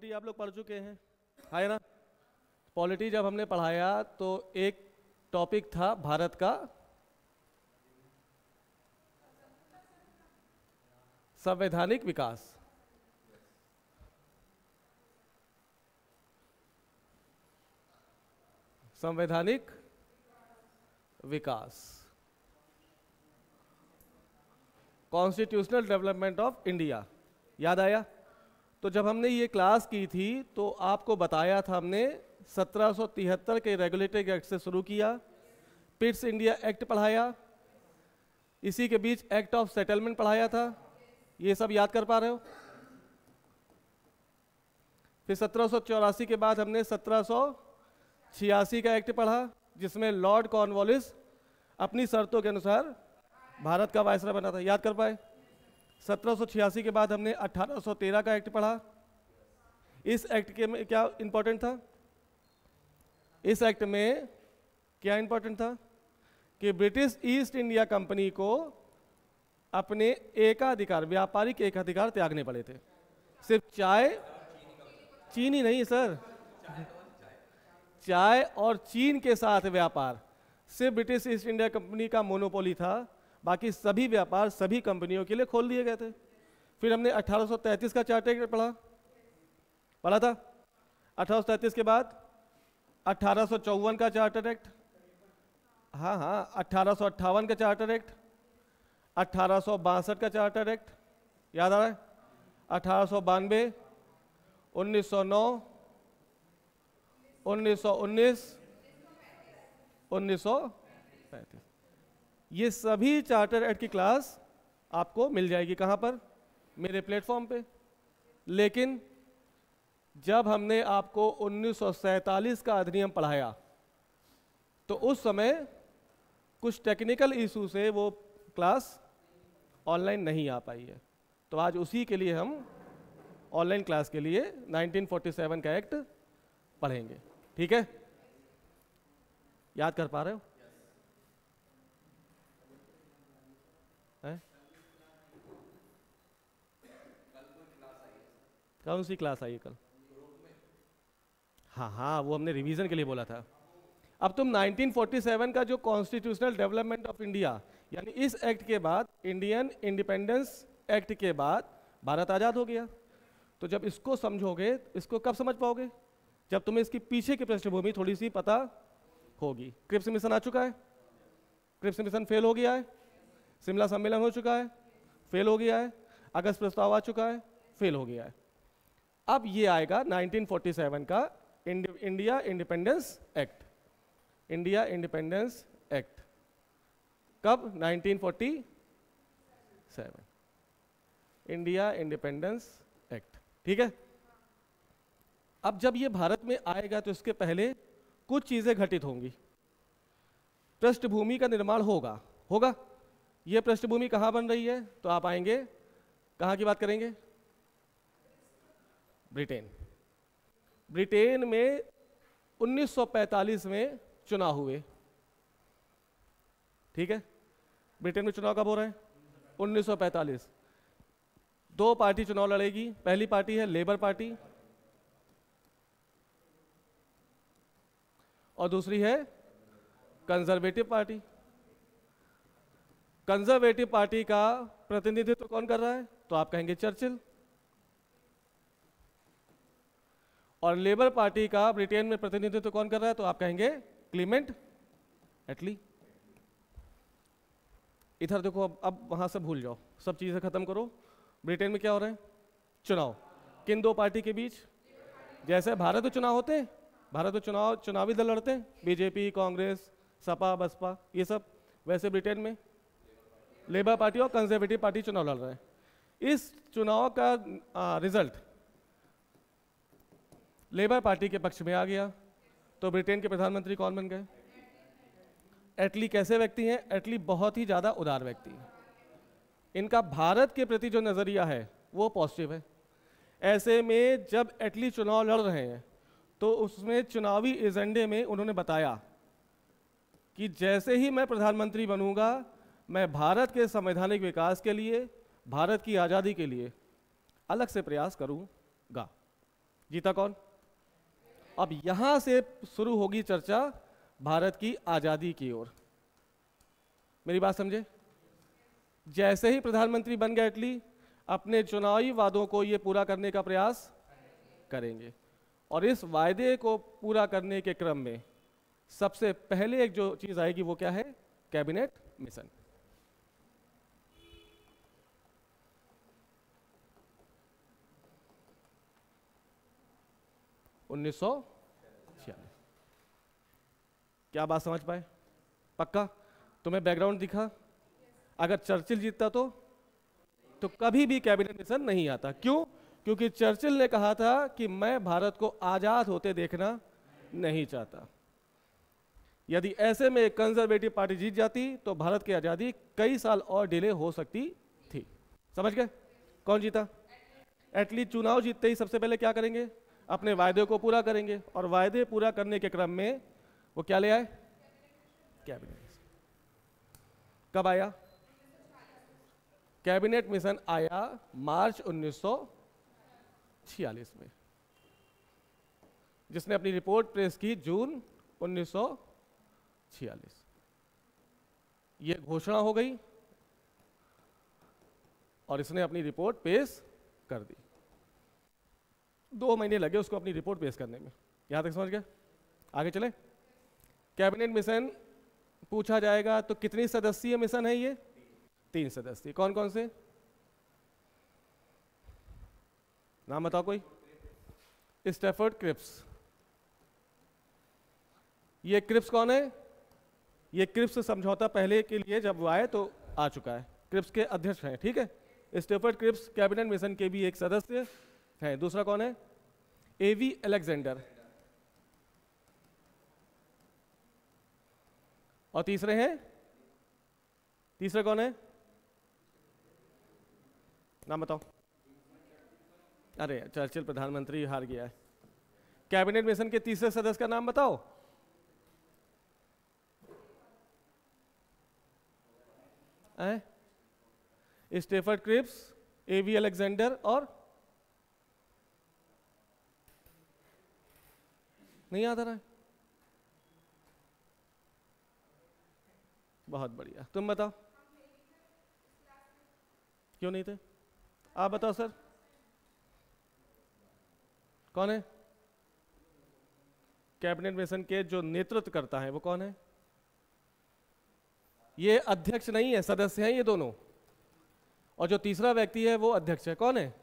Polity आप लोग पढ़ चुके हैं, है ना। पॉलिटी जब हमने पढ़ाया तो एक टॉपिक था भारत का संवैधानिक विकास। संवैधानिक विकास, कॉन्स्टिट्यूशनल डेवलपमेंट ऑफ इंडिया, याद आया। तो जब हमने ये क्लास की थी तो आपको बताया था हमने 1773 के रेगुलेटरी एक्ट से शुरू किया, पिट्स इंडिया एक्ट पढ़ाया, इसी के बीच एक्ट ऑफ सेटलमेंट पढ़ाया था, ये सब याद कर पा रहे हो। फिर 1784 के बाद हमने 1786 का एक्ट पढ़ा जिसमें लॉर्ड कॉर्नवालिस अपनी शर्तों के अनुसार भारत का वायसराय बना था, याद कर पाए। 1786 के बाद हमने 1813 का एक्ट पढ़ा। इस एक्ट के में क्या इंपॉर्टेंट था, इस एक्ट में क्या इंपॉर्टेंट था कि ब्रिटिश ईस्ट इंडिया कंपनी को अपने एकाधिकार, व्यापारिक एकाधिकार त्यागने पड़े थे। सिर्फ चाय, चीनी नहीं सर, चाय और चीन के साथ व्यापार सिर्फ ब्रिटिश ईस्ट इंडिया कंपनी का मोनोपोली था, बाकी सभी व्यापार सभी कंपनियों के लिए खोल दिए गए थे। फिर हमने 1833 का चार्टर एक्ट पढ़ा था। 1833 के बाद 1854 का चार्टर एक्ट, हाँ 1858 का चार्टर एक्ट, 1862 का चार्टर एक्ट, याद आ रहा है, 1892, 1909, 1919, 1935। ये सभी चार्टर एक्ट की क्लास आपको मिल जाएगी कहाँ पर, मेरे प्लेटफॉर्म पे। लेकिन जब हमने आपको 1947 का अधिनियम पढ़ाया तो उस समय कुछ टेक्निकल इशू से वो क्लास ऑनलाइन नहीं आ पाई है, तो आज उसी के लिए हम ऑनलाइन क्लास के लिए 1947 का एक्ट पढ़ेंगे, ठीक है। याद कर पा रहे हो? कौन सी क्लास आई कल? हाँ, वो हमने रिवीजन के लिए बोला था। अब तुम 1947 का जो कॉन्स्टिट्यूशनल डेवलपमेंट ऑफ इंडिया, यानी इस एक्ट के बाद, इंडियन इंडिपेंडेंस एक्ट के बाद भारत आज़ाद हो गया। तो जब इसको समझोगे, इसको कब समझ पाओगे? जब तुम्हें इसकी पीछे की पृष्ठभूमि थोड़ी सी पता होगी। क्रिप्स मिशन आ चुका है, क्रिप्स मिशन फेल हो गया है, शिमला सम्मेलन हो चुका है, फेल हो गया है, अगस्त प्रस्ताव आ चुका है, फेल हो गया है। अब ये आएगा 1947 का India independence act. India independence act कब? 1947, इंडिया इंडिपेंडेंस एक्ट, ठीक है। अब जब ये भारत में आएगा तो इसके पहले कुछ चीजें घटित होंगी, पृष्ठभूमि का निर्माण होगा। ये पृष्ठभूमि कहाँ बन रही है? तो आप आएंगे, कहाँ की बात करेंगे? ब्रिटेन में 1945 में चुनाव हुए, ठीक है। ब्रिटेन में चुनाव कब हो रहे हैं? 1945। दो पार्टी चुनाव लड़ेगी, पहली पार्टी है लेबर पार्टी और दूसरी है कंजर्वेटिव पार्टी। कंजर्वेटिव पार्टी का प्रतिनिधित्व कौन कर रहा है? तो आप कहेंगे चर्चिल। और लेबर पार्टी का ब्रिटेन में प्रतिनिधित्व कौन कर रहा है? तो आप कहेंगे क्लीमेंट एटली। इधर देखो, अब वहां से भूल जाओ, सब चीजें खत्म करो। ब्रिटेन में क्या हो रहा है? चुनाव। किन दो पार्टी के बीच? जैसे भारत में चुनाव होते हैं, भारत में चुनावी दल लड़ते हैं, बीजेपी, कांग्रेस, सपा, बसपा, ये सब, वैसे ब्रिटेन में लेबर पार्टी और कंजर्वेटिव पार्टी चुनाव लड़ रहे हैं। इस चुनाव का रिजल्ट लेबर पार्टी के पक्ष में आ गया, तो ब्रिटेन के प्रधानमंत्री कौन बन गए? एटली। कैसे व्यक्ति हैं? एटली बहुत ही ज़्यादा उदार व्यक्ति हैं। इनका भारत के प्रति जो नज़रिया है वो पॉजिटिव है। ऐसे में जब एटली चुनाव लड़ रहे हैं तो उसमें चुनावी एजेंडे में उन्होंने बताया कि जैसे ही मैं प्रधानमंत्री बनूंगा, मैं भारत के संवैधानिक विकास के लिए, भारत की आज़ादी के लिए अलग से प्रयास करूंगा। जीता कौन? अब यहां से शुरू होगी चर्चा भारत की आजादी की ओर। मेरी बात समझे? जैसे ही प्रधानमंत्री बन गए एटली, अपने चुनावी वादों को ये पूरा करने का प्रयास करेंगे, और इस वायदे को पूरा करने के क्रम में सबसे पहले एक जो चीज आएगी वो क्या है? Cabinet mission. उन्नीस सौ छियालीस। क्या बात समझ पाए? पक्का? तुम्हें बैकग्राउंड दिखा? अगर चर्चिल जीतता तो कभी भी कैबिनेट मिशन नहीं आता। क्यों? क्योंकि चर्चिल ने कहा था कि मैं भारत को आजाद होते देखना नहीं चाहता। यदि ऐसे में एक कंजर्वेटिव पार्टी जीत जाती तो भारत की आजादी कई साल और डिले हो सकती थी। समझ गए? कौन जीता? एटली चुनाव जीतते ही सबसे पहले क्या करेंगे? अपने वायदे को पूरा करेंगे, और वायदे पूरा करने के क्रम में वो क्या ले आए? Cabinet mission. कब आया? कैबिनेट मिशन आया मार्च 1946 में, जिसने अपनी रिपोर्ट पेश की जून 1946। ये घोषणा हो गई और इसने अपनी रिपोर्ट पेश कर दी। 2 महीने लगे उसको अपनी रिपोर्ट पेश करने में। यहां तक समझ गए? आगे चले। कैबिनेट मिशन पूछा जाएगा तो कितनी सदस्यीय मिशन है ये? 3 सदस्य। कौन कौन से? नाम बताओ कोई। Stafford Cripps. ये क्रिप्स कौन है? ये क्रिप्स समझौता पहले के लिए जब वो आए तो आ चुका है। क्रिप्स के अध्यक्ष हैं, ठीक है। स्टैफर्ड क्रिप्स कैबिनेट मिशन के भी एक सदस्य हैं। दूसरा कौन है? एवी अलेक्जेंडर। और तीसरे हैं? तीसरे कौन है? नाम बताओ। अरे चर्चिल प्रधानमंत्री हार गया है। कैबिनेट मिशन के तीसरे सदस्य का नाम बताओ। स्टैफर्ड क्रिप्स, एवी अलेक्जेंडर और नहीं याद आ रहा है? बहुत बढ़िया। तुम बताओ। क्यों नहीं थे? आप बताओ सर, कौन है? कैबिनेट मिशन के जो नेतृत्व करता है वो कौन है? ये अध्यक्ष नहीं है, सदस्य हैं ये दोनों। और जो तीसरा व्यक्ति है वो अध्यक्ष है। कौन है?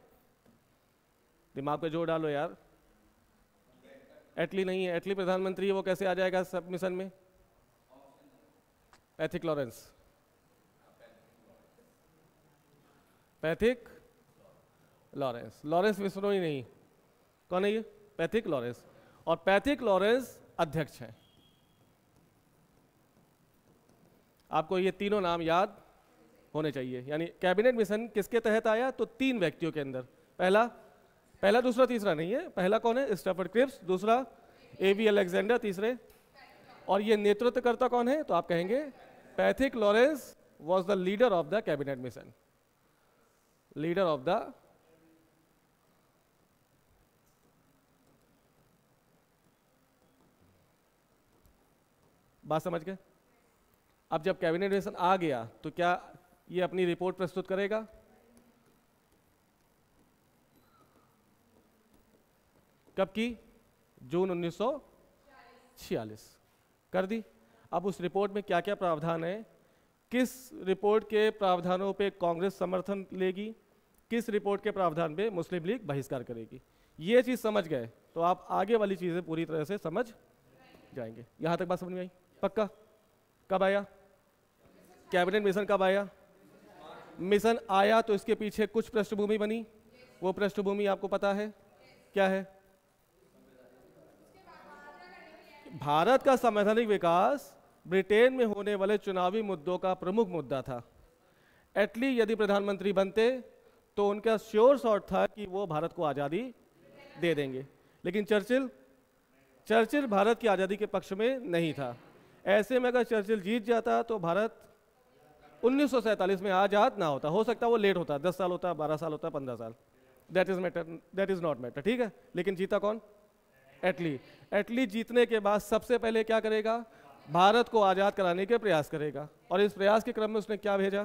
दिमाग पे जोर डालो यार। एटली नहीं है। एटली प्रधानमंत्री है, वो कैसे आ जाएगा सब मिशन में? Pethick Lawrence. Pethick Lawrence. Lawrence Bishnoi नहीं। कौन है ये? Pethick Lawrence. और पैथिक लॉरेंस अध्यक्ष हैं। आपको ये तीनों नाम याद होने चाहिए। यानी कैबिनेट मिशन किसके तहत आया? तो 3 व्यक्तियों के अंदर। पहला दूसरा तीसरा नहीं है। पहला कौन है? Stafford Cripps. दूसरा एवी अलेक्जेंडर। तीसरे, और ये नेतृत्वकर्ता कौन है? तो आप कहेंगे Pethick Lawrence was the leader of the cabinet mission. Leader of the बात समझ गए? अब जब कैबिनेट मिशन आ गया तो क्या ये अपनी रिपोर्ट प्रस्तुत करेगा? कब की? जून 1946 कर दी। अब उस रिपोर्ट में क्या क्या प्रावधान है, किस रिपोर्ट के प्रावधानों पे कांग्रेस समर्थन लेगी, किस रिपोर्ट के प्रावधान पे मुस्लिम लीग बहिष्कार करेगी, ये चीज समझ गए तो आप आगे वाली चीजें पूरी तरह से समझ जाएंगे। यहां तक बात समझ में आई? पक्का? कब आया कैबिनेट मिशन? कब आया मिशन? आया तो इसके पीछे कुछ पृष्ठभूमि बनी। वो पृष्ठभूमि आपको पता है क्या है? भारत का संवैधानिक विकास ब्रिटेन में होने वाले चुनावी मुद्दों का प्रमुख मुद्दा था। एटली यदि प्रधानमंत्री बनते तो उनका श्योर शॉट था कि वो भारत को आज़ादी दे देंगे। लेकिन चर्चिल भारत की आज़ादी के पक्ष में नहीं था। ऐसे में अगर चर्चिल जीत जाता तो भारत 1947 में आज़ाद ना होता। हो सकता वो लेट होता, 10 साल होता, 12 साल होता, 15 साल। दैट इज नॉट मैटर, ठीक है। लेकिन जीता कौन? एटली। एटली जीतने के बाद सबसे पहले क्या करेगा? भारत को आज़ाद कराने के प्रयास करेगा, और इस प्रयास के क्रम में उसने क्या भेजा?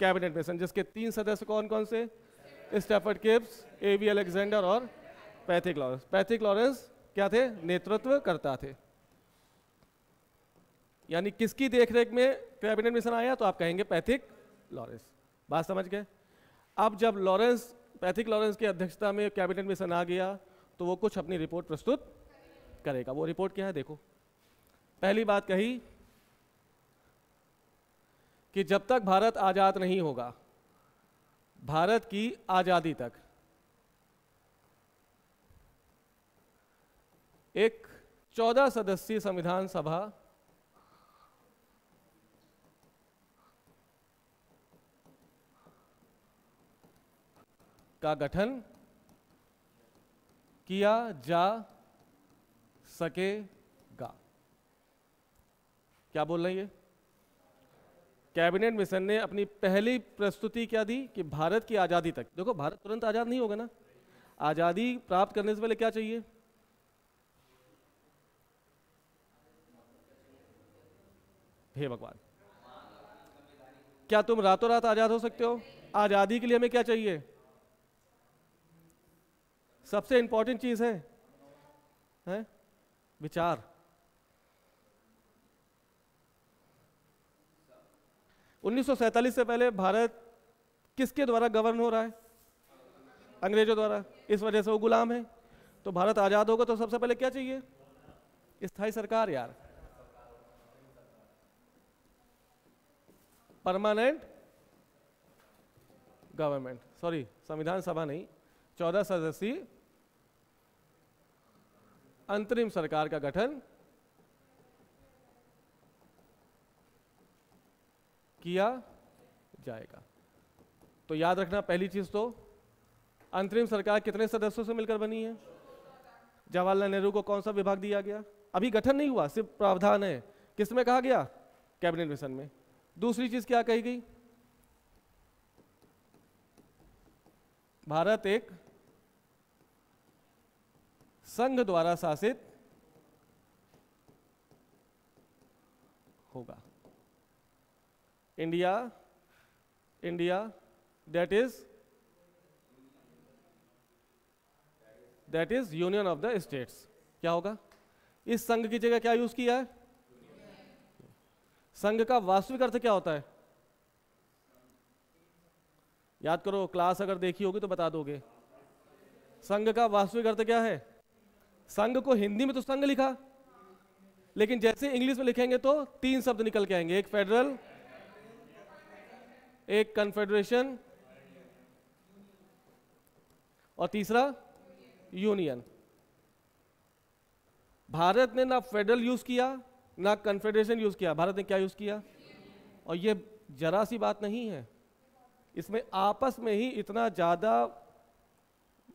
कैबिनेट मिशन, जिसके 3 सदस्य कौन कौन से? स्टैफर्ड किप्स, एवी अलेक्जेंडर और पैथिक लॉरेंस। पैथिक लॉरेंस क्या थे? नेतृत्व करता थे। यानी किसकी देखरेख में कैबिनेट मिशन आया? तो आप कहेंगे पैथिक लॉरेंस। बात समझ गए? अब जब पैथिक लॉरेंस की अध्यक्षता में कैबिनेट मिशन आ गया तो वो कुछ अपनी रिपोर्ट प्रस्तुत करेगा। वो रिपोर्ट क्या है? देखो, पहली बात कही कि जब तक भारत आजाद नहीं होगा, भारत की आजादी तक एक 14 सदस्यीय संविधान सभा का गठन किया जा सकेगा। क्या बोल रहे हैं ये? कैबिनेट मिशन ने अपनी पहली प्रस्तुति क्या दी कि भारत की आजादी तक, देखो भारत तुरंत आजाद नहीं होगा ना, आजादी प्राप्त करने से पहले क्या चाहिए? हे भगवान, क्या तुम रातों रात आजाद हो सकते हो? आजादी के लिए हमें क्या चाहिए? सबसे इंपॉर्टेंट चीज है विचार। 1947 से पहले भारत किसके द्वारा गवर्न हो रहा है? अंग्रेजों द्वारा। इस वजह से वो गुलाम है। तो भारत आजाद होगा तो सबसे पहले क्या चाहिए? स्थायी सरकार यार, परमानेंट गवर्नमेंट। सॉरी, संविधान सभा नहीं, 14 सदस्यीय अंतरिम सरकार का गठन किया जाएगा। तो याद रखना, पहली चीज तो अंतरिम सरकार कितने सदस्यों से मिलकर बनी है? जवाहरलाल नेहरू को कौन सा विभाग दिया गया? अभी गठन नहीं हुआ, सिर्फ प्रावधान है। किसमें कहा गया? कैबिनेट मिशन में। दूसरी चीज क्या कही गई? भारत एक संघ द्वारा शासित होगा। India that is union of the states. क्या होगा? इस संघ की जगह क्या यूज किया है? संघ का वास्तविक अर्थ क्या होता है? याद करो, क्लास अगर देखी होगी तो बता दोगे। संघ का वास्तविक अर्थ क्या है? संघ को हिंदी में तो संघ लिखा, लेकिन जैसे इंग्लिश में लिखेंगे तो 3 शब्द निकल के आएंगे, एक फेडरल, एक कन्फेडरेशन और तीसरा यूनियन। भारत ने ना फेडरल यूज किया ना कन्फेडरेशन यूज किया, भारत ने क्या यूज किया? और ये जरा सी बात नहीं है, इसमें आपस में ही इतना ज्यादा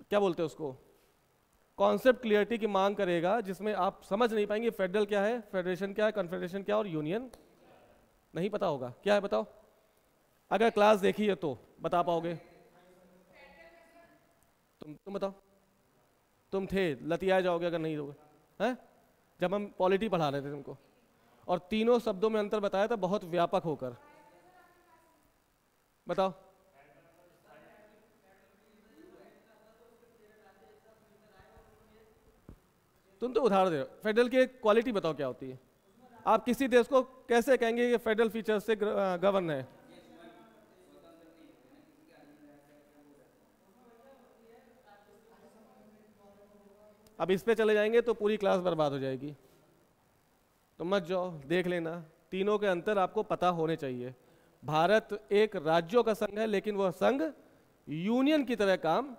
क्या बोलते हैं उसको, कॉन्सेप्ट क्लियरिटी की मांग करेगा, जिसमें आप समझ नहीं पाएंगे फेडरल क्या है, फेडरेशन क्या है, कन्फेडरेशन क्या है और यूनियन नहीं पता होगा। क्या है बताओ? अगर क्लास देखी है तो बता पाओगे। तुम बताओ, तुम थे, लतियाए जाओगे अगर नहीं दोगे हैं। जब हम पॉलिटी पढ़ा रहे थे तुमको और तीनों शब्दों में अंतर बताया था, बहुत व्यापक होकर। बताओ। तुम तो उधार दे रहे हो। फेडरल की क्वालिटी बताओ क्या होती है? आप किसी देश को कैसे कहेंगे कि फेडरल फीचर से गवर्न है? अब इस पे चले जाएंगे तो पूरी क्लास बर्बाद हो जाएगी, तो मत जाओ, देख लेना। तीनों के अंतर आपको पता होने चाहिए। भारत एक राज्यों का संघ है, लेकिन वह संघ यूनियन की तरह काम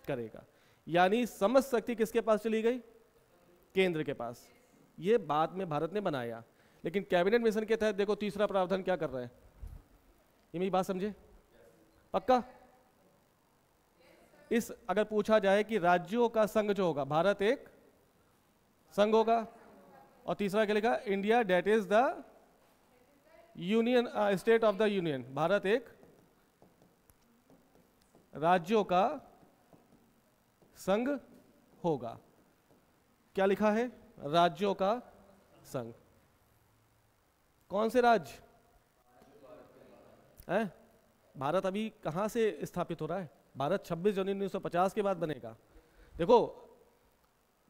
करेगा। यानी समझ शक्ति किसके पास चली गई? केंद्र के पास। ये बाद में भारत ने बनाया, लेकिन कैबिनेट मिशन के तहत देखो तीसरा प्रावधान क्या कर रहा है। ये मेरी बात समझे? पक्का? इस अगर पूछा जाए कि राज्यों का संघ जो होगा, भारत एक संघ होगा, और तीसरा क्या लिखा? India that is the union state of the union. Bharat एक राज्यों का संघ होगा। क्या लिखा है? राज्यों का संघ। कौन से राज्य हैं? भारत अभी कहाँ से स्थापित हो रहा है? भारत 26 जनवरी 1950 के बाद बनेगा। देखो,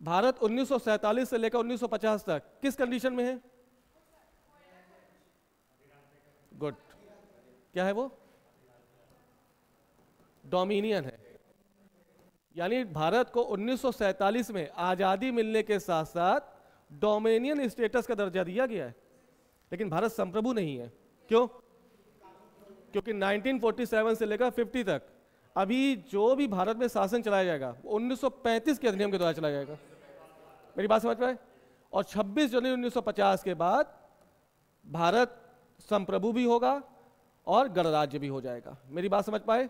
भारत 1947 से लेकर 1950 तक किस कंडीशन में है? गुड। क्या है वो? डोमिनियन है। यानी भारत को 1947 में आजादी मिलने के साथ साथ डोमिनियन स्टेटस का दर्जा दिया गया है, लेकिन भारत संप्रभु नहीं है। क्यों? क्योंकि 1947 से लेकर 50 तक अभी जो भी भारत में शासन चलाया जाएगा वो 1935 के अधिनियम के द्वारा चलाया जाएगा। मेरी बात समझ पाए? और 26 जनवरी 1950 के बाद भारत संप्रभु भी होगा और गणराज्य भी हो जाएगा। मेरी बात समझ पाए?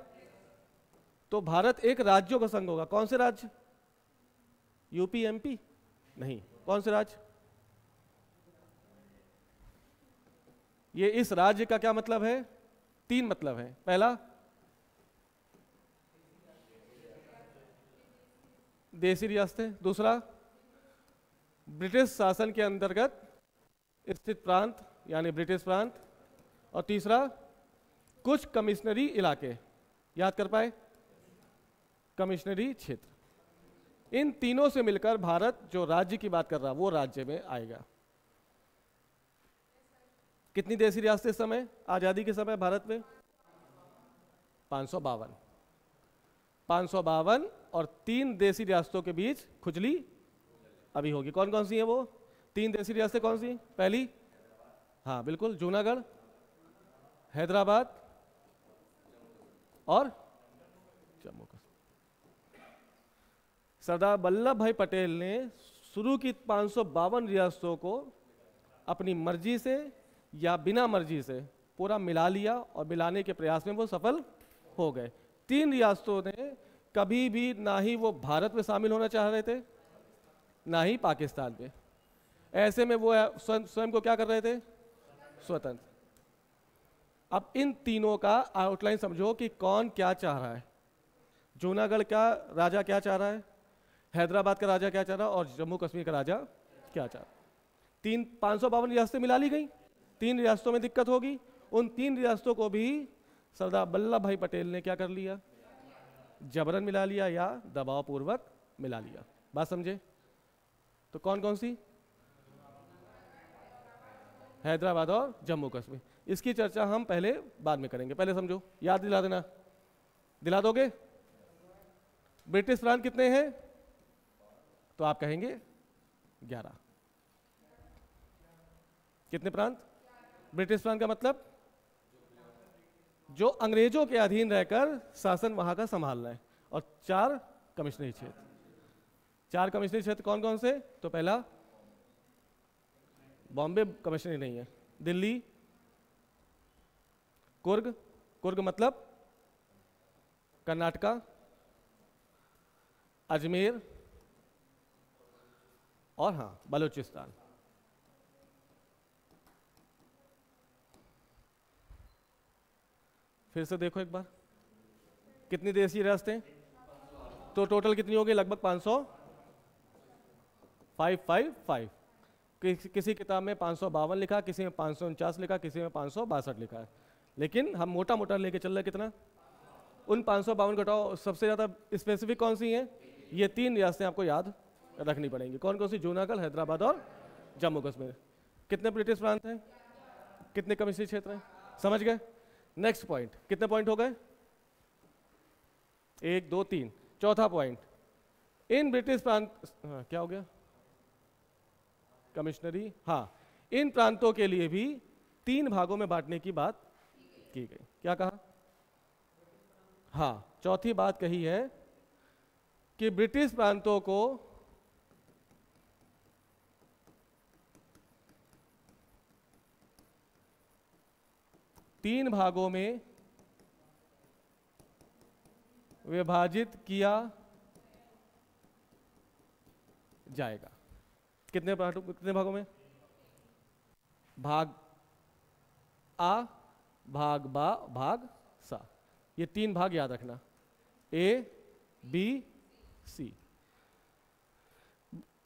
तो भारत एक राज्यों का संघ होगा। कौन से राज्य? UP, MP? नहीं। कौन से राज्य? ये इस राज्य का क्या मतलब है? 3 मतलब है। पहला, देशी रियासतें। दूसरा, ब्रिटिश शासन के अंतर्गत स्थित प्रांत यानी ब्रिटिश प्रांत। और तीसरा, कुछ कमिश्नरी इलाके। याद कर पाए? कमिश्नरी क्षेत्र। इन तीनों से मिलकर भारत जो राज्य की बात कर रहा वो राज्य में आएगा। कितनी देशी रियासतें इस समय आजादी के समय भारत में? 552। 552 और 3 देशी रियासतों के बीच खुजली अभी होगी। कौन कौन सी है वो 3 देशी रियासतें? कौन सी? पहली, हाँ बिल्कुल, जूनागढ़, हैदराबाद और जम्मू कश्मीर। सरदार वल्लभ भाई पटेल ने शुरू की 552 रियासतों को अपनी मर्जी से या बिना मर्जी से पूरा मिला लिया और मिलाने के प्रयास में वो सफल हो गए। 3 रियासतों ने कभी भी ना ही वो भारत में शामिल होना चाह रहे थे ना ही पाकिस्तान में। ऐसे में वो स्वयं को क्या कर रहे थे? स्वतंत्र। अब इन तीनों का आउटलाइन समझो कि कौन क्या चाह रहा है। जूनागढ़ का राजा क्या चाह रहा है, हैदराबाद का राजा क्या चाह रहा है और जम्मू कश्मीर का राजा क्या चाह रहा है। 552 रियासतें मिला ली गई। 3 रियासतों में दिक्कत होगी। उन 3 रियासतों को भी सरदार वल्लभ भाई पटेल ने क्या कर लिया? जबरन मिला लिया या दबाव पूर्वक मिला लिया। बात समझे? तो कौन कौन सी? हैदराबाद और जम्मू कश्मीर। इसकी चर्चा हम पहले बाद में करेंगे, पहले समझो। याद दिला देना। दिला दोगे? ब्रिटिश प्रांत कितने हैं? तो आप कहेंगे 11। कितने प्रांत? ब्रिटिश प्रांत का मतलब जो अंग्रेजों के अधीन रहकर शासन वहां का संभालना है। और 4 कमिश्नरी क्षेत्र। 4 कमिश्नरी क्षेत्र कौन कौन से? तो पहला, बॉम्बे कमिश्नरी नहीं है, दिल्ली, कुर्ग, कुर्ग मतलब कर्नाटका, अजमेर और हाँ बलूचिस्तान। फिर से देखो एक बार, कितनी देशी रियासतें? तो टोटल कितनी होगी? लगभग 555। किसी किताब में 552 लिखा, किसी में 549 लिखा, किसी में 562 लिखा है, लेकिन हम मोटा मोटा लेके चल रहे कितना? उन 552 घटाओ। सबसे ज़्यादा स्पेसिफिक कौन सी हैं? ये 3 रियासतें आपको याद रखनी पड़ेंगी। कौन कौन सी? जूनागढ़, हैदराबाद और जम्मू कश्मीर। कितने ब्रिटिश प्रांत हैं? कितने कमिश्नरी क्षेत्र हैं? समझ गए? Next point. कितने पॉइंट हो गए? 1 2 3। चौथा पॉइंट, इन ब्रिटिश प्रांत, क्या हो गया? कमिश्नरी। हाँ, इन प्रांतों के लिए भी 3 भागों में बांटने की बात की गई। क्या कहा? हाँ, चौथी बात कही है कि ब्रिटिश प्रांतों को तीन भागों में विभाजित किया जाएगा। कितने भागों में? भाग आ, भाग बा, भाग सा। ये 3 भाग याद रखना, ए, बी, सी।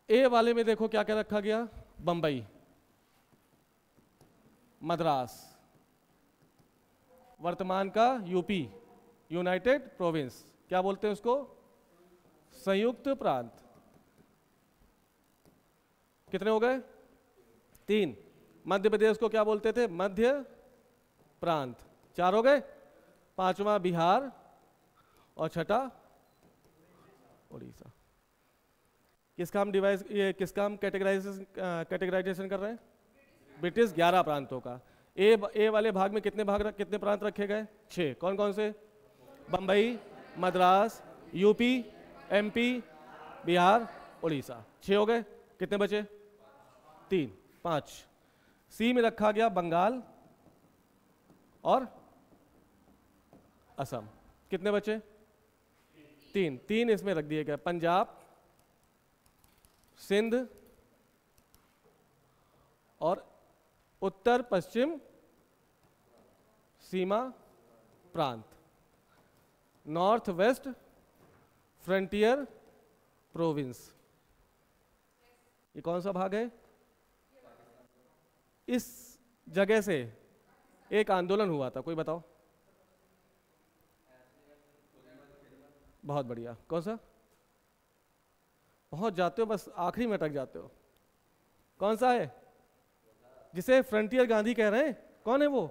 ए वाले में देखो क्या क्या रखा गया, बंबई, मद्रास, वर्तमान का यूपी, यूनाइटेड प्रोविंस, क्या बोलते हैं उसको, संयुक्त प्रांत। कितने हो गए, 3। मध्य प्रदेश को क्या बोलते थे, मध्य प्रांत, 4 हो गए। 5वां बिहार और 6ठा उड़ीसा। किसका हम डिवाइस, ये किसका हम कैटेगराइजेशन कर रहे हैं, ब्रिटिश 11 प्रांतों का। ए वाले भाग में कितने प्रांत रखे गए, 6। कौन कौन से, बंबई, मद्रास, यूपी, एमपी, बिहार, उड़ीसा। 6 हो गए, कितने बचे, 3, 5। सी में रखा गया बंगाल और असम, कितने बचे, 3 इसमें रख दिए गए, पंजाब, सिंध और उत्तर पश्चिम सीमा प्रांत, नॉर्थ वेस्ट फ्रंटियर प्रोविंस। ये कौन सा भाग है, इस जगह से एक आंदोलन हुआ था, कोई बताओ। बहुत बढ़िया, कौन सा, पहुंच जाते हो, बस आखिरी में अटक जाते हो। कौन सा है, जिसे फ्रंटियर गांधी कह रहे हैं, कौन है वो,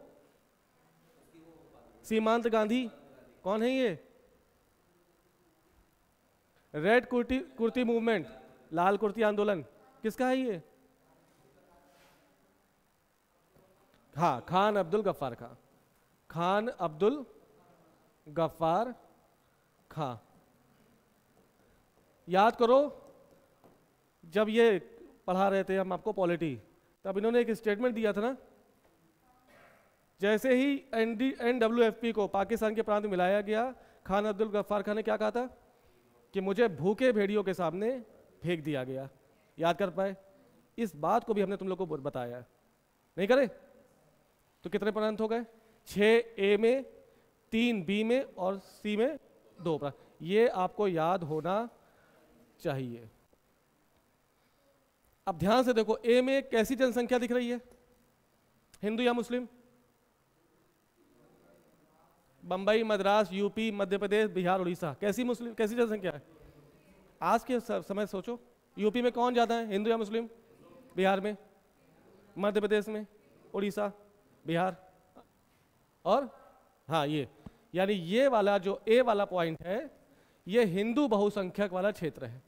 सीमांत गांधी, कौन है ये, रेड कुर्ती मूवमेंट, लाल कुर्ती आंदोलन, किसका है ये, हाँ, खान अब्दुल गफ्फार खां, खान अब्दुल गफ्फार खां। याद करो, जब ये पढ़ा रहे थे हम आपको पॉलिटी, तब इन्होंने एक स्टेटमेंट दिया था ना, जैसे ही NWFP को पाकिस्तान के प्रांत में मिलाया गया, खान अब्दुल गफ्फार खान ने क्या कहा था कि मुझे भूखे भेड़ियों के सामने फेंक दिया गया। याद कर पाए, इस बात को भी हमने तुम लोग को बताया, नहीं करे। तो कितने प्रांत हो गए, 6 ए में, 3 बी में और सी में 2 प्रांत। ये आपको याद होना चाहिए। अब ध्यान से देखो, ए में कैसी जनसंख्या दिख रही है, हिंदू या मुस्लिम, बंबई, मद्रास, यूपी, मध्य प्रदेश, बिहार, उड़ीसा, कैसी जनसंख्या है। आज के समय सोचो, यूपी में कौन ज्यादा है, हिंदू या मुस्लिम, बिहार में, मध्य प्रदेश में, उड़ीसा, बिहार, और हाँ ये, यानी ये वाला जो ए वाला पॉइंट है, ये हिंदू बहुसंख्यक वाला क्षेत्र है।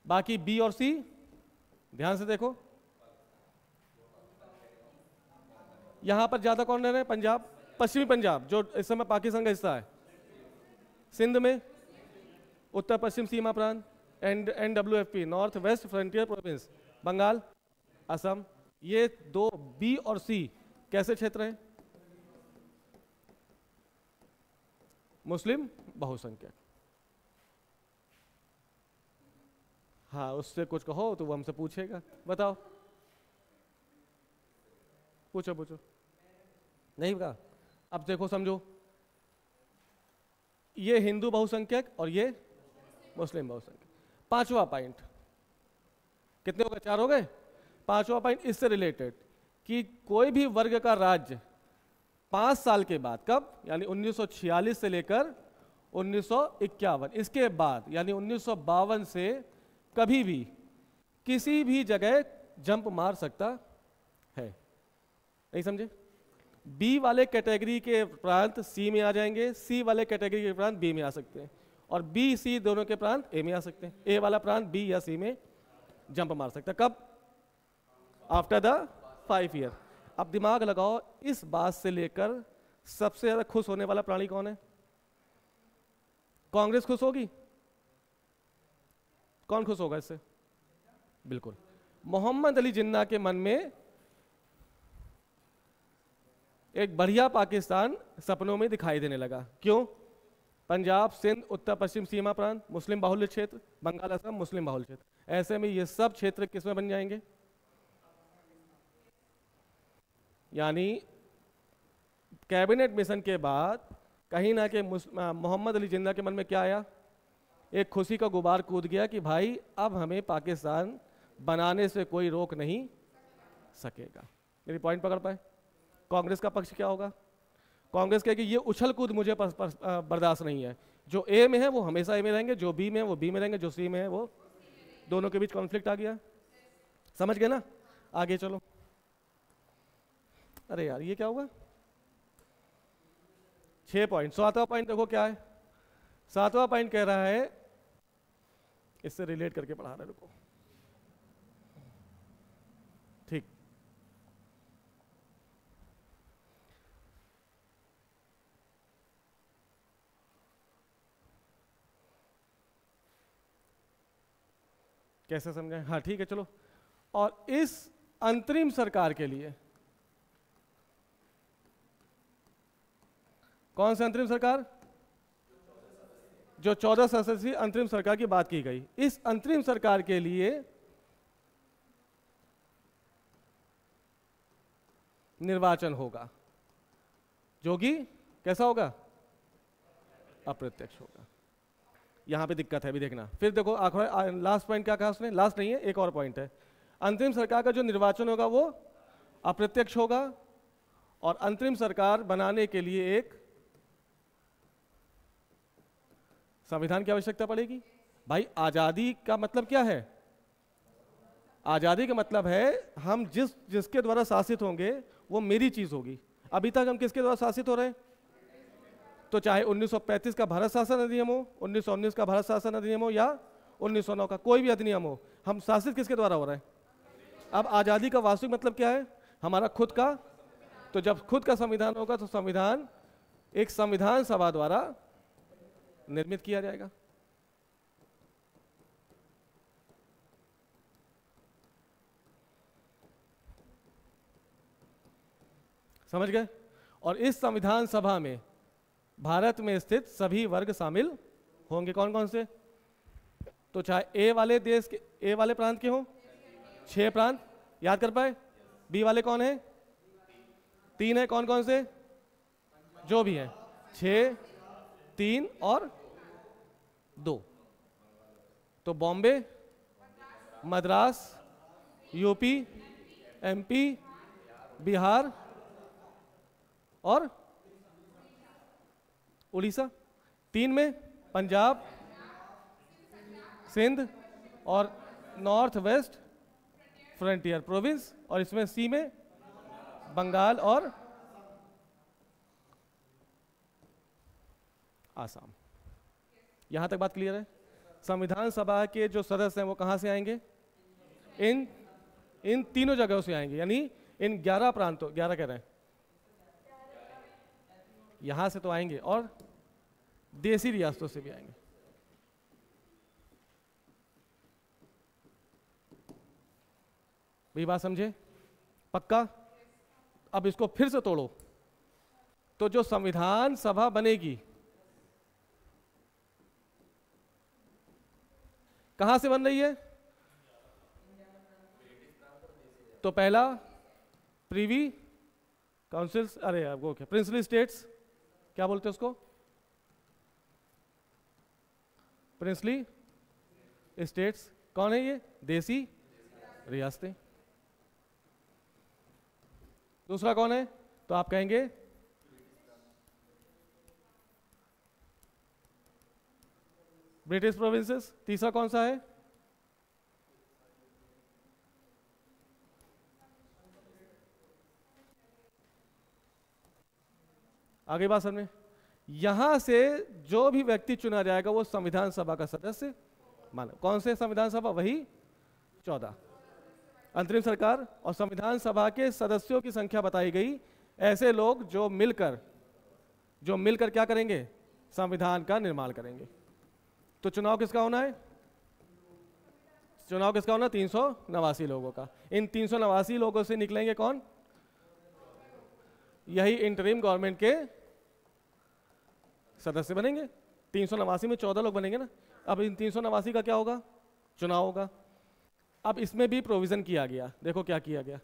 बाकी बी और सी ध्यान से देखो, यहां पर ज्यादा कौन रह रहे हैं, पंजाब, पश्चिमी पंजाब जो इस समय पाकिस्तान का हिस्सा है, सिंध में, उत्तर पश्चिम सीमा प्रांत, NWFP, north west frontier province, Bengal, Assam. ये 2 बी और सी कैसे क्षेत्र हैं, मुस्लिम बहुसंख्यक। हाँ, उससे कुछ कहो तो वो हमसे पूछेगा, बताओ, पूछो। नहीं कहा, अब देखो समझो, ये हिंदू बहुसंख्यक और ये मुस्लिम बहुसंख्यक। 5वां पॉइंट, कितने हो गए, 4 हो गए। 5वां पॉइंट इससे रिलेटेड कि कोई भी वर्ग का राज्य 5 साल के बाद, कब, यानी 1946 से लेकर 1951, इसके बाद यानी 1952 से कभी भी किसी भी जगह जंप मार सकता है। नहीं समझे, बी वाले कैटेगरी के प्रांत सी में आ जाएंगे, सी वाले कैटेगरी के प्रांत बी में आ सकते हैं, और बी सी दोनों के प्रांत ए में आ सकते हैं। ए वाला प्रांत बी या सी में जंप मार सकता है, कब, आफ्टर द 5 ईयर। अब दिमाग लगाओ, इस बात से लेकर सबसे ज्यादा खुश होने वाला प्राणी कौन है, कांग्रेस खुश होगी, कौन खुश होगा इससे, बिल्कुल मोहम्मद अली जिन्ना के मन में एक बढ़िया पाकिस्तान सपनों में दिखाई देने लगा। क्यों, पंजाब, सिंध, उत्तर पश्चिम सीमा प्रांत, मुस्लिम बाहुल्य क्षेत्र, बंगाल, असम, मुस्लिम बाहुल्य क्षेत्र। ऐसे में ये सब क्षेत्र किसमें बन जाएंगे, यानी कैबिनेट मिशन के बाद कहीं ना कि मोहम्मद अली जिन्ना के मन में क्या आया, एक खुशी का गुबार कूद गया कि भाई अब हमें पाकिस्तान बनाने से कोई रोक नहीं सकेगा। मेरी पॉइंट पकड़ पाए? कांग्रेस का पक्ष क्या होगा? कांग्रेस कहेगी ये उछल कूद मुझे बर्दाश्त नहीं है, जो ए में है वो हमेशा ए में रहेंगे, जो बी में है वो बी में रहेंगे, जो सी में है वो, दोनों के बीच कॉन्फ्लिक्ट आ गया। समझ गए ना? आगे चलो। अरे यार ये क्या हुआ? 6 पॉइंट। 7वां पॉइंट देखो क्या है। 7वां पॉइंट कह रहा है, इससे रिलेट करके पढ़ा रहे रुको, ठीक। कैसे समझे? हाँ ठीक है चलो। और इस अंतरिम सरकार के लिए, कौन सा अंतरिम सरकार? जो 14 सदस्यीय अंतरिम सरकार की बात की गई, इस अंतरिम सरकार के लिए निर्वाचन होगा, जो कि कैसा होगा? अप्रत्यक्ष होगा। यहां पे दिक्कत है, अभी देखना। फिर देखो आखिर लास्ट पॉइंट क्या कहा उसने, लास्ट नहीं है, एक और पॉइंट है। अंतरिम सरकार का जो निर्वाचन होगा वो अप्रत्यक्ष होगा, और अंतरिम सरकार बनाने के लिए एक संविधान की आवश्यकता पड़ेगी। भाई आजादी का मतलब क्या है? आजादी का मतलब है हम जिसके द्वारा शासित होंगे वो मेरी चीज होगी। अभी तक हम किसके द्वारा शासित हो रहे हैं? तो चाहे 1935 का भारत शासन अधिनियम हो, 1919 का भारत शासन अधिनियम हो, या 1909 का कोई भी अधिनियम हो, हम शासित किसके द्वारा हो रहे हैं? अब आजादी का वास्तविक मतलब क्या है? हमारा खुद का। तो जब खुद का संविधान होगा तो संविधान एक संविधान सभा द्वारा निर्मित किया जाएगा। समझ गए? और इस संविधान सभा में भारत में स्थित सभी वर्ग शामिल होंगे। कौन कौन से? तो चाहे ए वाले देश के, ए वाले प्रांत के हों, 6 प्रांत याद कर पाए। बी वाले कौन है? 3 है। कौन कौन से? जो भी है 6, 3 और 2। तो बॉम्बे, मद्रास, यूपी, एमपी, बिहार और उड़ीसा। 3 में पंजाब, सिंध और नॉर्थ वेस्ट फ्रंटियर प्रोविंस, और इसमें सी में बंगाल और आसाम। यहां तक बात क्लियर है? संविधान सभा के जो सदस्य हैं वो कहां से आएंगे? इन तीनों जगहों से आएंगे, यानी इन 11 प्रांतों, 11 कह रहे हैं, यहां से तो आएंगे, और देसी रियासतों से भी आएंगे। भी बात समझे? पक्का? अब इसको फिर से तोड़ो। तो जो संविधान सभा बनेगी कहां से बन रही है? तो पहला प्रीवी काउंसिल्स, अरे वो क्या, प्रिंसली स्टेट्स, क्या बोलते हैं उसको? Princely states. कौन है ये? देसी रियासतें। दूसरा कौन है? तो आप कहेंगे ब्रिटिश प्रोविंसेस। तीसरा कौन सा है? आगे बात समझ में? यहां से जो भी व्यक्ति चुना जाएगा वो संविधान सभा का सदस्य मानो। कौन से संविधान सभा? वही 14। अंतरिम सरकार और संविधान सभा के सदस्यों की संख्या बताई गई, ऐसे लोग जो मिलकर क्या करेंगे? संविधान का निर्माण करेंगे। तो चुनाव किसका होना है? चुनाव किसका होना? 389 लोगों का। इन 389 लोगों से निकलेंगे कौन? यही इंटरिम गवर्नमेंट के सदस्य बनेंगे। 389 में 14 लोग बनेंगे ना। अब इन 389 का क्या होगा? चुनाव होगा। अब इसमें भी प्रोविजन किया गया। देखो क्या किया गया।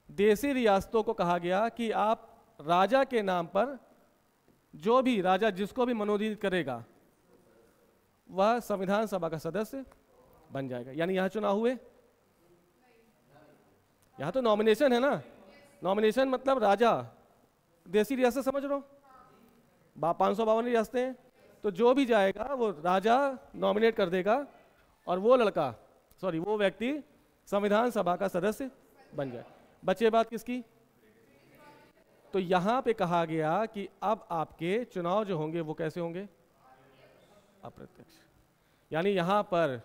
देसी रियासतों को कहा गया कि आप राजा के नाम पर जो भी राजा जिसको भी मनोनीत करेगा वह संविधान सभा का सदस्य बन जाएगा। यानी यहाँ चुनाव हुए, यहाँ तो नॉमिनेशन है ना, नॉमिनेशन मतलब राजा, देसी रियासत समझ रहे हो, 552 रियासतें हैं, तो जो भी जाएगा वो राजा नॉमिनेट कर देगा और वो लड़का वो व्यक्ति संविधान सभा का सदस्य बन जाए। बचे बात किसकी? तो यहाँ पे कहा गया कि अब आपके चुनाव जो होंगे वो कैसे होंगे? अप्रत्यक्ष। यानी यहाँ पर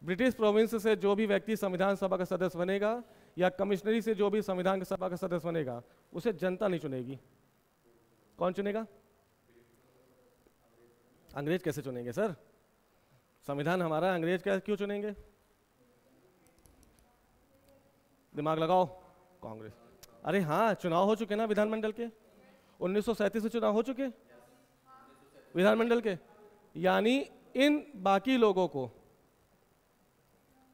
ब्रिटिश प्रोविंस से जो भी व्यक्ति संविधान सभा का सदस्य बनेगा या कमिश्नरी से जो भी संविधान सभा का सदस्य बनेगा उसे जनता नहीं चुनेगी। कौन चुनेगा? अंग्रेज कैसे चुनेंगे सर? संविधान हमारा, अंग्रेज क्या क्यों चुनेंगे? दिमाग लगाओ। कांग्रेस। अरे हाँ, चुनाव हो चुके ना विधानमंडल के, 1937 से चुनाव हो चुके विधानमंडल के। यानी इन बाकी लोगों को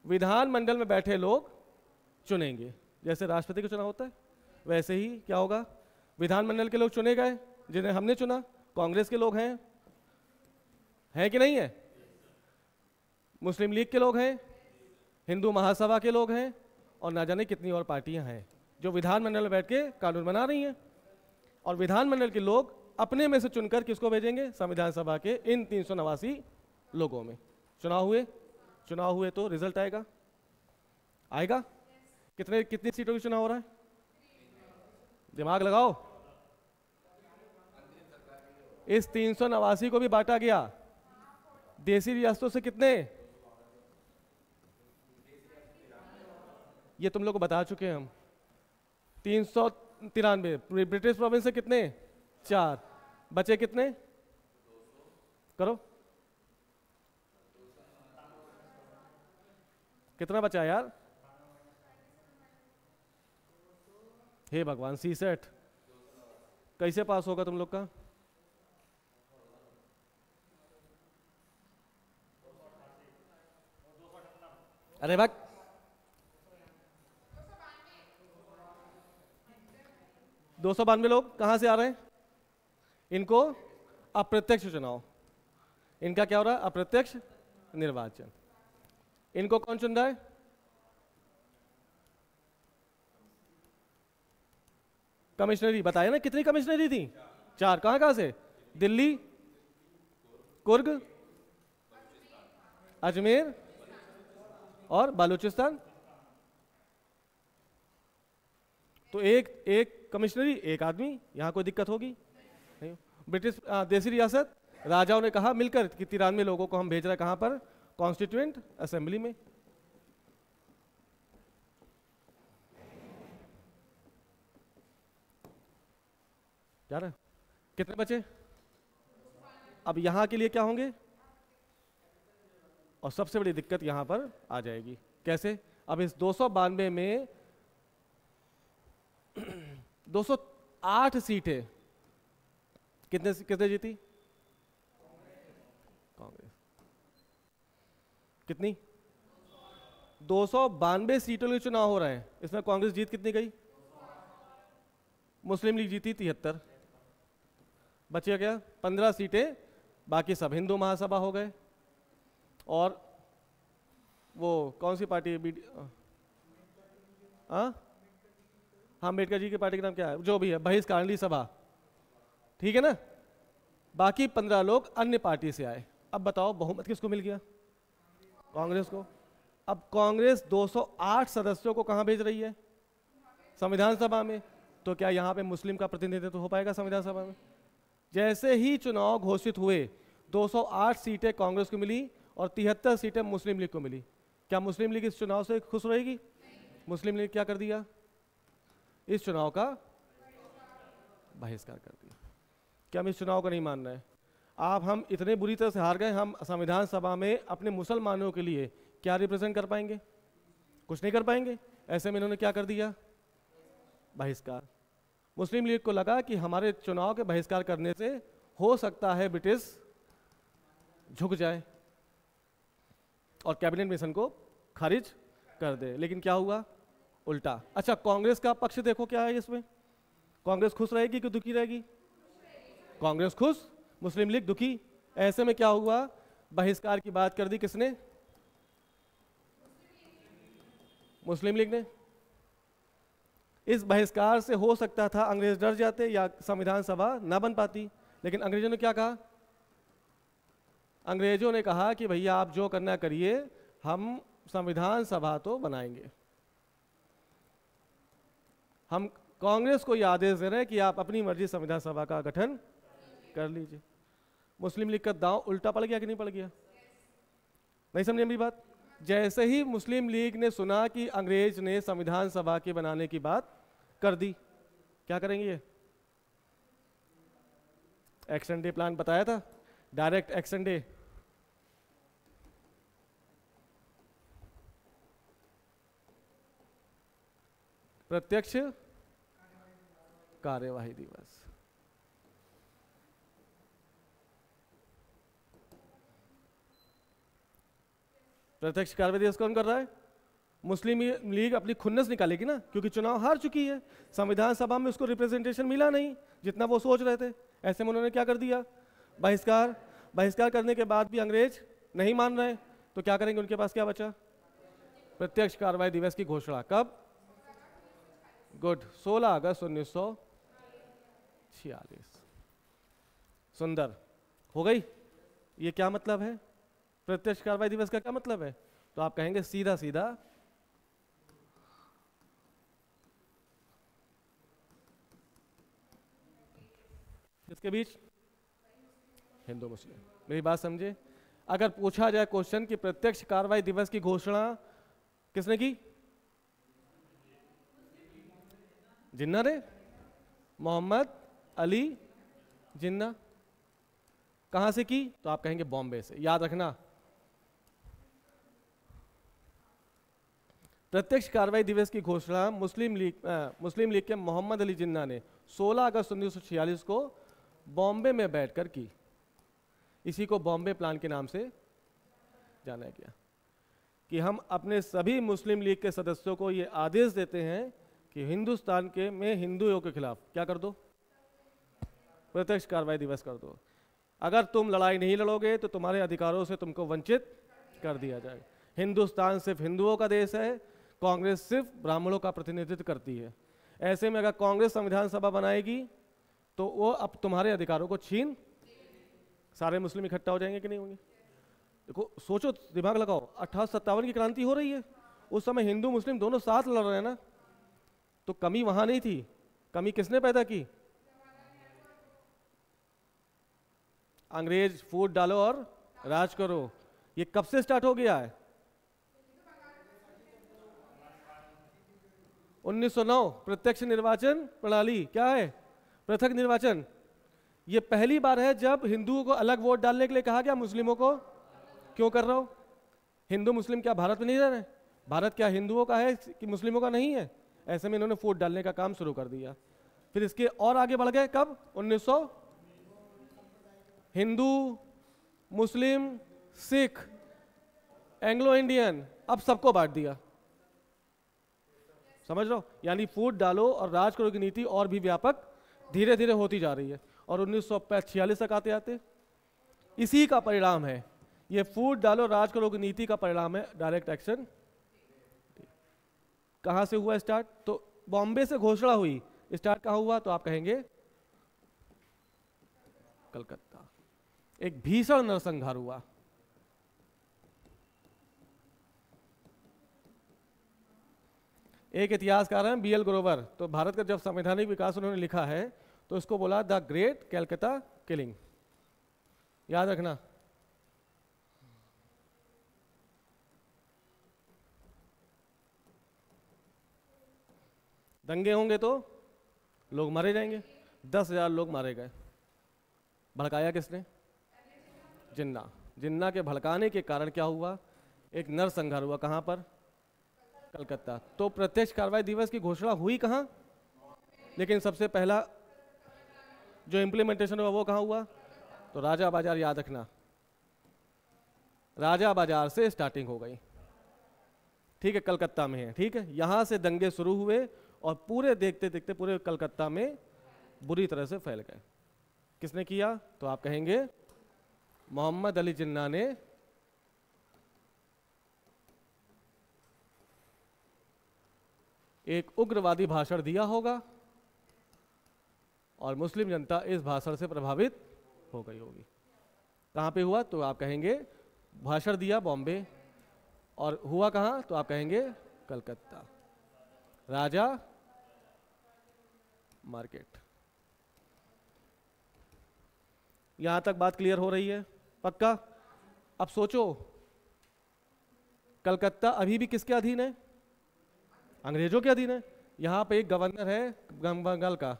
विधानमंडल में बैठे लोग चुनेंगे। जैसे राष्ट्रपति का चुनाव होता है वैसे ही क्या होगा, विधानमंडल के लोग चुने गए जिन्हें हमने चुना। कांग्रेस के लोग हैं कि नहीं है? मुस्लिम लीग के लोग हैं, हिंदू महासभा के लोग हैं और ना जाने कितनी और पार्टियां हैं जो विधानमंडल में बैठ के कानून बना रही हैं। और विधानमंडल के लोग अपने में से चुनकर किसको भेजेंगे? संविधान सभा के इन 389 लोगों में। चुनाव हुए तो रिजल्ट आएगा। कितनी सीटों की चुनाव हो रहा है? दिमाग लगाओ। इस 389 को भी बांटा गया। देसी रियासतों से कितने? ये तुम लोग को बता चुके हैं हम। 393। ब्रिटिश प्रोविंस से कितने? 4। बचे कितने? करो, कितना बचा यार? हे भगवान, C-सेट कैसे पास होगा तुम लोग का? अरे भाई 292 लोग कहां से आ रहे हैं? इनको अप्रत्यक्ष चुनाव, इनका क्या हो रहा है? अप्रत्यक्ष निर्वाचन। इनको कौन चुन रहा है? कमिश्नरी। बताया ना कितनी कमिश्नरी थी? 4। कहां से? दिल्ली, कुर्ग, अजमेर और बलूचिस्तान। तो एक कमिश्नरी, एक आदमी। यहां कोई दिक्कत होगी नहीं। ब्रिटिश देसी रियासत, राजाओं ने कहा मिलकर कि 93 लोगों को हम भेज रहे हैं। कहां पर? कॉन्स्टिट्यूएंट असेंबली में। क्या रहा? कितने बचे? अब यहां के लिए क्या होंगे? और सबसे बड़ी दिक्कत यहां पर आ जाएगी। कैसे? अब इस 292 में 208 सीटें कितने जीती? कांग्रेस। कितनी? 292 सीटों के चुनाव हो रहे हैं। इसमें कांग्रेस जीत कितनी गई? मुस्लिम लीग जीती 73। बचे क्या? 15 सीटें। बाकी सब हिंदू महासभा हो गए। और वो कौन सी पार्टी? हाँ, अम्बेडकर जी की पार्टी का नाम क्या है? जो भी है, बहिष्कारणी सभा। ठीक है ना? बाकी 15 लोग अन्य पार्टी से आए। अब बताओ बहुमत किसको मिल गया? कांग्रेस को। अब कांग्रेस 208 सदस्यों को कहां भेज रही है? संविधान सभा में। तो क्या यहां पे मुस्लिम का प्रतिनिधित्व हो पाएगा संविधान सभा में? जैसे ही चुनाव घोषित हुए 208 सीटें कांग्रेस को मिली और 73 सीटें मुस्लिम लीग को मिली। क्या मुस्लिम लीग इस चुनाव से खुश रहेगी? मुस्लिम लीग क्या कर दिया? इस चुनाव का बहिष्कार कर दिया। क्या हम इस चुनाव को नहीं मान रहे हैं? हम इतने बुरी तरह से हार गए, हम संविधान सभा में अपने मुसलमानों के लिए क्या रिप्रेजेंट कर पाएंगे? कुछ नहीं कर पाएंगे। ऐसे में इन्होंने क्या कर दिया? बहिष्कार। मुस्लिम लीग को लगा कि हमारे चुनाव के बहिष्कार करने से हो सकता है ब्रिटिश झुक जाए और कैबिनेट मिशन को खारिज कर दे। लेकिन क्या हुआ? उल्टा। अच्छा, कांग्रेस का पक्ष देखो क्या है इसमें। कांग्रेस खुश रहेगी कि दुखी रहेगी? कांग्रेस खुश, मुस्लिम लीग दुखी। ऐसे में क्या हुआ, बहिष्कार की बात कर दी किसने, मुस्लिम लीग ने। इस बहिष्कार से हो सकता था अंग्रेज डर जाते या संविधान सभा ना बन पाती, लेकिन अंग्रेजों ने क्या कहा, अंग्रेजों ने कहा कि भैया आप जो करना करिए, हम संविधान सभा तो बनाएंगे। हम कांग्रेस को यह आदेश दे रहे हैं कि आप अपनी मर्जी संविधान सभा का गठन कर लीजिए। मुस्लिम लीग का दांव उल्टा पड़ गया कि नहीं पड़ गया, नहीं समझे मेरी बात। जैसे ही मुस्लिम लीग ने सुना कि अंग्रेज ने संविधान सभा के बनाने की बात कर दी, क्या करेंगे ये, एक्शन डे प्लान बताया था, डायरेक्ट एक्शन डे। प्रत्यक्ष कार्यवाही दिवस। प्रत्यक्ष कार्यवाही दिवस कौन कर रहा है, मुस्लिम लीग अपनी खुन्नस निकालेगी ना, क्योंकि चुनाव हार चुकी है, संविधान सभा में उसको रिप्रेजेंटेशन मिला नहीं जितना वो सोच रहे थे। ऐसे में उन्होंने क्या कर दिया, बहिष्कार। बहिष्कार करने के बाद भी अंग्रेज नहीं मान रहे, तो क्या करेंगे, उनके पास क्या बचा, प्रत्यक्ष कार्यवाही दिवस की घोषणा। कब, गुड, 16 अगस्त 1946। सुंदर, हो गई। ये क्या मतलब है, प्रत्यक्ष कार्रवाई दिवस का क्या मतलब है, तो आप कहेंगे सीधा सीधा इसके बीच हिंदू मुस्लिम। मेरी बात समझे, अगर पूछा जाए क्वेश्चन कि प्रत्यक्ष कार्रवाई दिवस की घोषणा किसने की, जिन्ना ने, मोहम्मद अली जिन्ना। कहां से की, तो आप कहेंगे बॉम्बे से। याद रखना, प्रत्यक्ष कार्रवाई दिवस की घोषणा मुस्लिम लीग के मोहम्मद अली जिन्ना ने 16 अगस्त 1946 को बॉम्बे में बैठकर की। इसी को बॉम्बे प्लान के नाम से जाना गया कि हम अपने सभी मुस्लिम लीग के सदस्यों को ये आदेश देते हैं कि हिंदुस्तान के में हिंदुओं के खिलाफ क्या कर दो, प्रत्यक्ष कार्रवाई दिवस कर दो। अगर तुम लड़ाई नहीं लड़ोगे तो तुम्हारे अधिकारों से तुमको वंचित कर दिया जाएगा। हिंदुस्तान सिर्फ हिंदुओं का देश है, कांग्रेस सिर्फ ब्राह्मणों का प्रतिनिधित्व करती है। ऐसे में अगर कांग्रेस संविधान सभा बनाएगी तो वो अब तुम्हारे अधिकारों को छीन, सारे मुस्लिम इकट्ठा हो जाएंगे कि नहीं होंगे। देखो सोचो, दिमाग लगाओ, 1857 की क्रांति हो रही है, उस समय हिंदू मुस्लिम दोनों साथ लड़ रहे हैं ना, तो कमी वहां नहीं थी। कमी किसने पैदा की, अंग्रेज फूट डालो और राज करो। ये कब से स्टार्ट हो गया है, 1909 प्रत्यक्ष निर्वाचन प्रणाली। क्या है, पृथक निर्वाचन। ये पहली बार है जब हिंदुओं को अलग वोट डालने के लिए कहा गया, मुस्लिमों को क्यों कर रहा हो। हिंदू मुस्लिम क्या भारत में नहीं रह रहे, भारत क्या हिंदुओं का है कि मुस्लिमों का नहीं है। ऐसे में इन्होंने वोट डालने का काम शुरू कर दिया। फिर इसके और आगे बढ़ गए, कब, 1900 हिंदू मुस्लिम सिख एंग्लो इंडियन, अब सबको बांट दिया। समझ लो, यानी फूट डालो और राज करो की नीति और भी व्यापक धीरे धीरे होती जा रही है। और 1946 तक आते आते इसी का परिणाम है, ये फूट डालो राज करो की नीति का परिणाम है डायरेक्ट एक्शन। कहां से हुआ स्टार्ट, तो बॉम्बे से घोषणा हुई। स्टार्ट कहां हुआ, तो आप कहेंगे कलकत्ता। एक भीषण नरसंहार हुआ। एक इतिहासकार हैं बीएल ग्रोवर, तो भारत का जब संवैधानिक विकास उन्होंने लिखा है तो इसको बोला द ग्रेट कैलकाटा किलिंग। याद रखना, दंगे होंगे तो लोग मारे जाएंगे। 10,000 लोग मारे गए। भड़काया किसने, जिन्ना। जिन्ना के भड़काने के कारण क्या हुआ, एक नरसंहार हुआ। कहां पर, कलकत्ता। तो प्रत्यक्ष कार्रवाई दिवस की घोषणा हुई कहां, लेकिन सबसे पहला जो इंप्लीमेंटेशन हुआ वो कहां हुआ, तो राजा बाजार। याद रखना, राजा बाजार से स्टार्टिंग हो गई, ठीक है, कलकत्ता में है, ठीक है। यहां से दंगे शुरू हुए और पूरे देखते देखते पूरे कलकत्ता में बुरी तरह से फैल गए। किसने किया? तो आप कहेंगे मोहम्मद अली जिन्ना ने एक उग्रवादी भाषण दिया होगा और मुस्लिम जनता इस भाषण से प्रभावित हो गई होगी। कहाँ पे हुआ? तो आप कहेंगे भाषण दिया बॉम्बे, और हुआ कहाँ? तो आप कहेंगे कलकत्ता, राजा मार्केट। यहां तक बात क्लियर हो रही है? पक्का? अब सोचो, कलकत्ता अभी भी किसके अधीन है? अंग्रेजों के अधीन है। यहां पे एक गवर्नर है बंगाल का,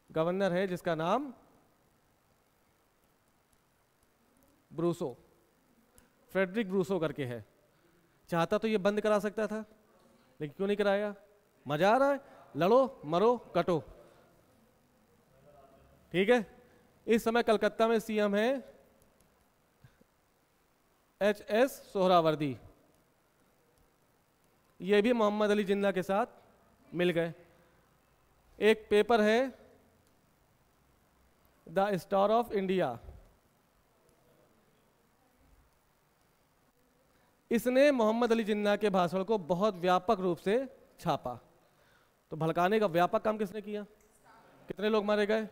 गवर्नर है जिसका नाम ब्रूसो, फ्रेडरिक ब्रूसो करके है। चाहता तो ये बंद करा सकता था, लेकिन क्यों नहीं कराया? मजा आ रहा है, लड़ो मरो कटो। ठीक है। इस समय कलकत्ता में सीएम है एच.एस. सोहरावर्दी। ये भी मोहम्मद अली जिन्ना के साथ मिल गए। एक पेपर है द स्टार ऑफ इंडिया, इसने मोहम्मद अली जिन्ना के भाषण को बहुत व्यापक रूप से छापा। तो भड़काने का व्यापक काम किसने किया? कितने लोग मारे गए?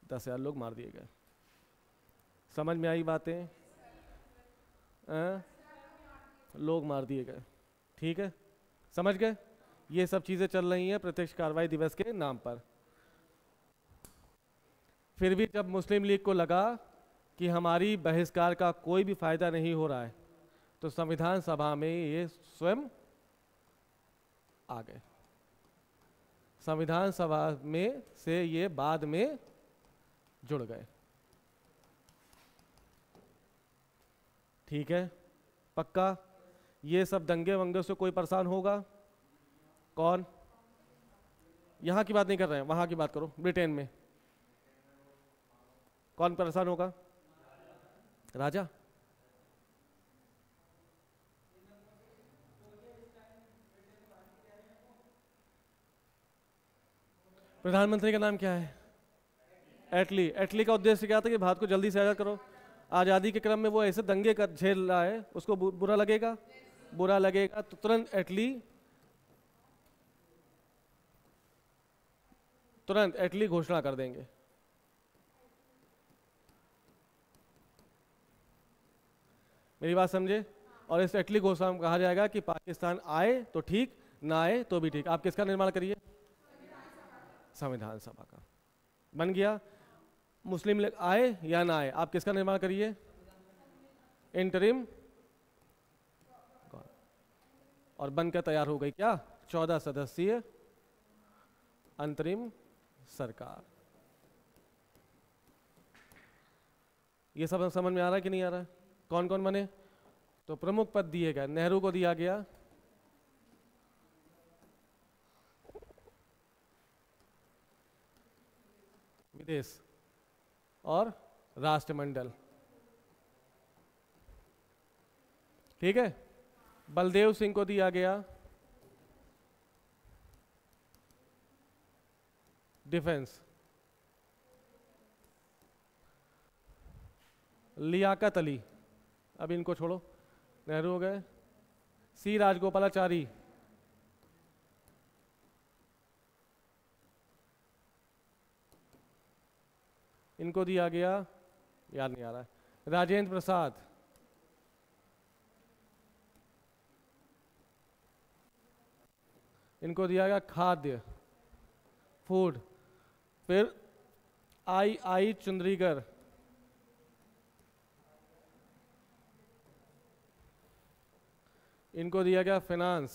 10,000 लोग मार दिए गए। समझ में आई बातें? लोग मार दिए गए। ठीक है, समझ गए? ये सब चीजें चल रही हैं प्रत्यक्ष कार्रवाई दिवस के नाम पर। फिर भी जब मुस्लिम लीग को लगा कि हमारी बहिष्कार का कोई भी फायदा नहीं हो रहा है, तो संविधान सभा में ये स्वयं आ गए। संविधान सभा में से ये बाद में जुड़ गए। ठीक है, पक्का? ये सब दंगे वंगे से कोई परेशान होगा? कौन? यहां की बात नहीं कर रहे हैं, वहां की बात करो। ब्रिटेन में कौन परेशान होगा? राजा। प्रधानमंत्री का नाम क्या है? एटली। एटली का उद्देश्य क्या था? कि भारत को जल्दी से आजाद करो। आज़ादी के क्रम में वो ऐसे दंगे कर झेल रहा है, उसको बुरा लगेगा? बुरा लगेगा तो तुरंत एटली घोषणा कर देंगे। मेरी बात समझे? और इस एटली घोषणा में कहा जाएगा कि पाकिस्तान आए तो ठीक, ना आए तो भी ठीक। आप किसका निर्माण करिए? संविधान सभा का। बन गया। मुस्लिम लीग आए या ना आए, आप किसका निर्माण करिए? इंटरिम। और बनकर तैयार हो गई क्या? 14 सदस्यीय अंतरिम सरकार। ये सब समझ में आ रहा है कि नहीं आ रहा है? कौन कौन बने? तो प्रमुख पद दिए गए। नेहरू को दिया गया विदेश और राष्ट्रमंडल। ठीक है। बलदेव सिंह को दिया गया डिफेंस। लियाकत अली, अब इनको छोड़ो, नेहरू हो गए। सी राजगोपालाचारी, इनको दिया गया, याद नहीं आ रहा है। राजेंद्र प्रसाद, इनको दिया गया खाद्य, फूड। फिर आई चुंद्रीकर, इनको दिया गया फाइनेंस।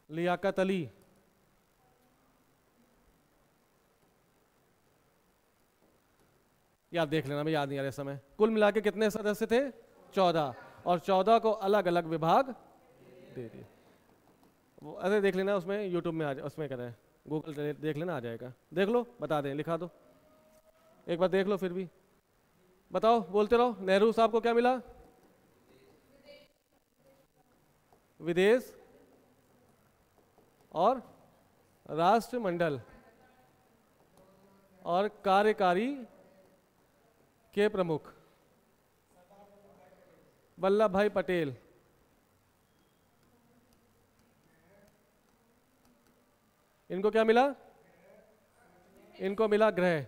लियाकत अली, याद देख लेना, मैं याद नहीं आ रहा इस समय। कुल मिला के कितने सदस्य थे? 14, और 14 को अलग अलग विभाग दे दिए। वो अरे देख लेना, उसमें यूट्यूब में आ जाए, उसमें करें, गूगल देख लेना, आ जाएगा। देख लो, बता दें, लिखा दो, एक बार देख लो। फिर भी बताओ, बोलते रहो। नेहरू साहब को क्या मिला? विदेश और राष्ट्रमंडल और कार्यकारी के प्रमुख वल्लभ भाई पटेल। इनको क्या मिला? इनको मिला गृह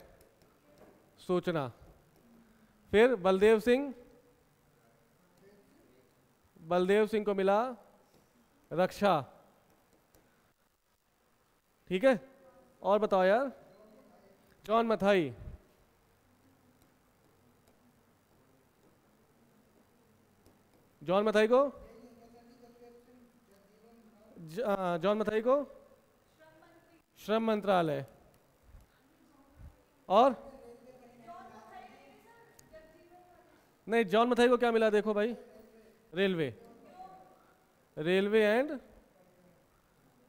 सूचना। फिर बलदेव सिंह को मिला रक्षा। ठीक है, और बताओ यार। जॉन मथाई, जॉन मथाई को श्रम मंत्रालय। और नहीं, जॉन मथाई को क्या मिला? देखो भाई, railway and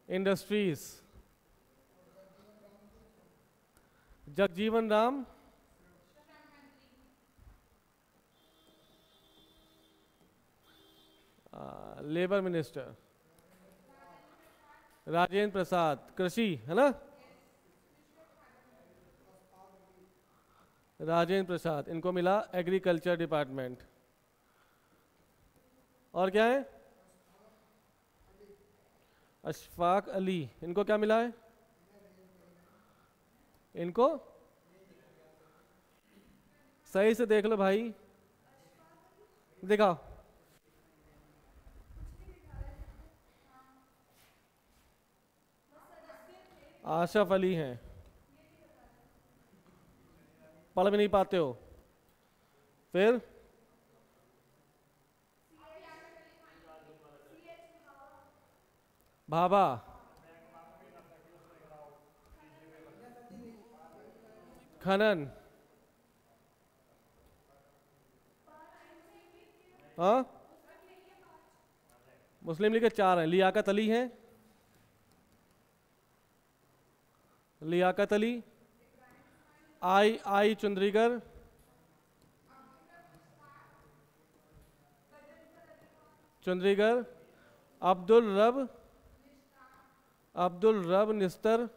industries. Jagjivan Ram labour minister. Rajendra Prasad कृषि, है ना? राजेंद्र प्रसाद, इनको मिला एग्रीकल्चर डिपार्टमेंट। और क्या है? अशफाक अली, इनको क्या मिला है? इनको सही से देख लो भाई, दिखाओ। आशफ अली हैं, पढ़ भी नहीं पाते हो। फिर भाभा, खनन, हाँ मुस्लिम लीग के 4 हैं। लियाकत अली हैं, लियाकत अली, आई चुंद्रीगर, अब्दुल रब निस्तर,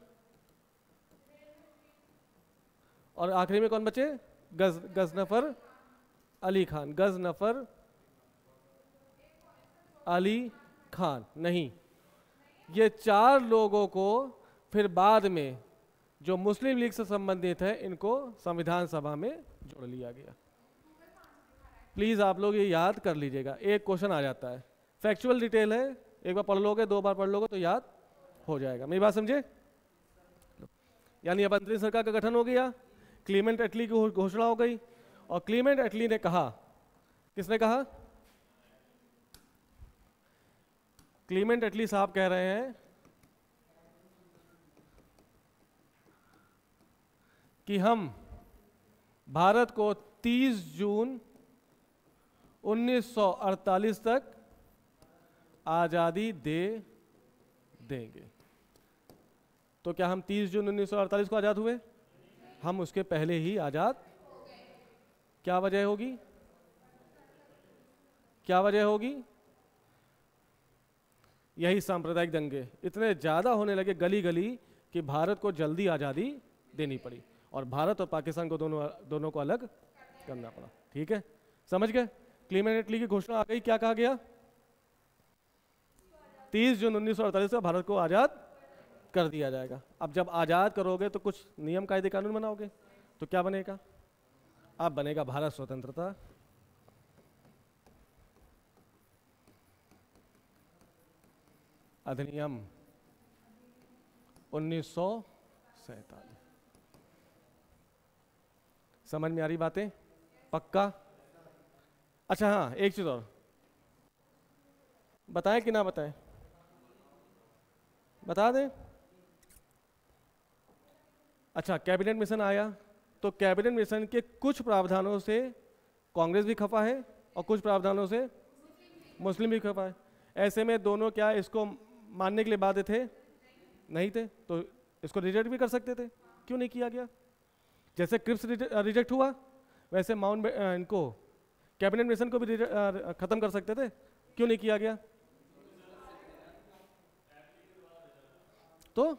और आखिरी में कौन बचे? गजनफर अली खान। नहीं, ये 4 लोगों को फिर बाद में जो मुस्लिम लीग से संबंधित है इनको संविधान सभा में जोड़ लिया गया। प्लीज आप लोग ये याद कर लीजिएगा, एक क्वेश्चन आ जाता है, फैक्चुअल डिटेल है, एक बार पढ़ लोगे, 2 बार पढ़ लोगे तो याद हो जाएगा। मेरी बात समझे? यानी अब अंतरिम सरकार का गठन हो गया, क्लीमेंट एटली की घोषणा हो गई, और क्लीमेंट एटली ने कहा, किसने कहा? क्लीमेंट एटली साहब कह रहे हैं कि हम भारत को 30 जून 1948 तक आज़ादी दे देंगे। तो क्या हम 30 जून 1948 को आज़ाद हुए? हम उसके पहले ही आज़ाद। क्या वजह होगी? यही सांप्रदायिक दंगे इतने ज़्यादा होने लगे गली गली कि भारत को जल्दी आज़ादी देनी पड़ी, और भारत और पाकिस्तान को दोनों को अलग करना पड़ा। ठीक है, समझ गए? क्लीमेंट एटली की घोषणा आ गई, क्या कहा गया? 30 जून 1948 से भारत को आज़ाद कर दिया जाएगा। अब जब आज़ाद करोगे तो कुछ नियम कायदे कानून बनाओगे, तो क्या बनेगा? अब बनेगा भारत स्वतंत्रता अधिनियम 1947। समझ में आ रही बातें? पक्का? अच्छा हाँ, एक चीज और बताएं कि ना बताएं? बता दें। अच्छा, कैबिनेट मिशन आया, तो कैबिनेट मिशन के कुछ प्रावधानों से कांग्रेस भी खफा है और कुछ प्रावधानों से मुस्लिम भी खफा है। ऐसे में दोनों क्या इसको मानने के लिए बाध्य थे? नहीं थे, तो इसको रिजेक्ट भी कर सकते थे, क्यों नहीं किया गया? जैसे क्रिप्स रिजेक्ट हुआ, वैसे इनको कैबिनेट मिशन को भी खत्म कर सकते थे, क्यों नहीं किया गया? तो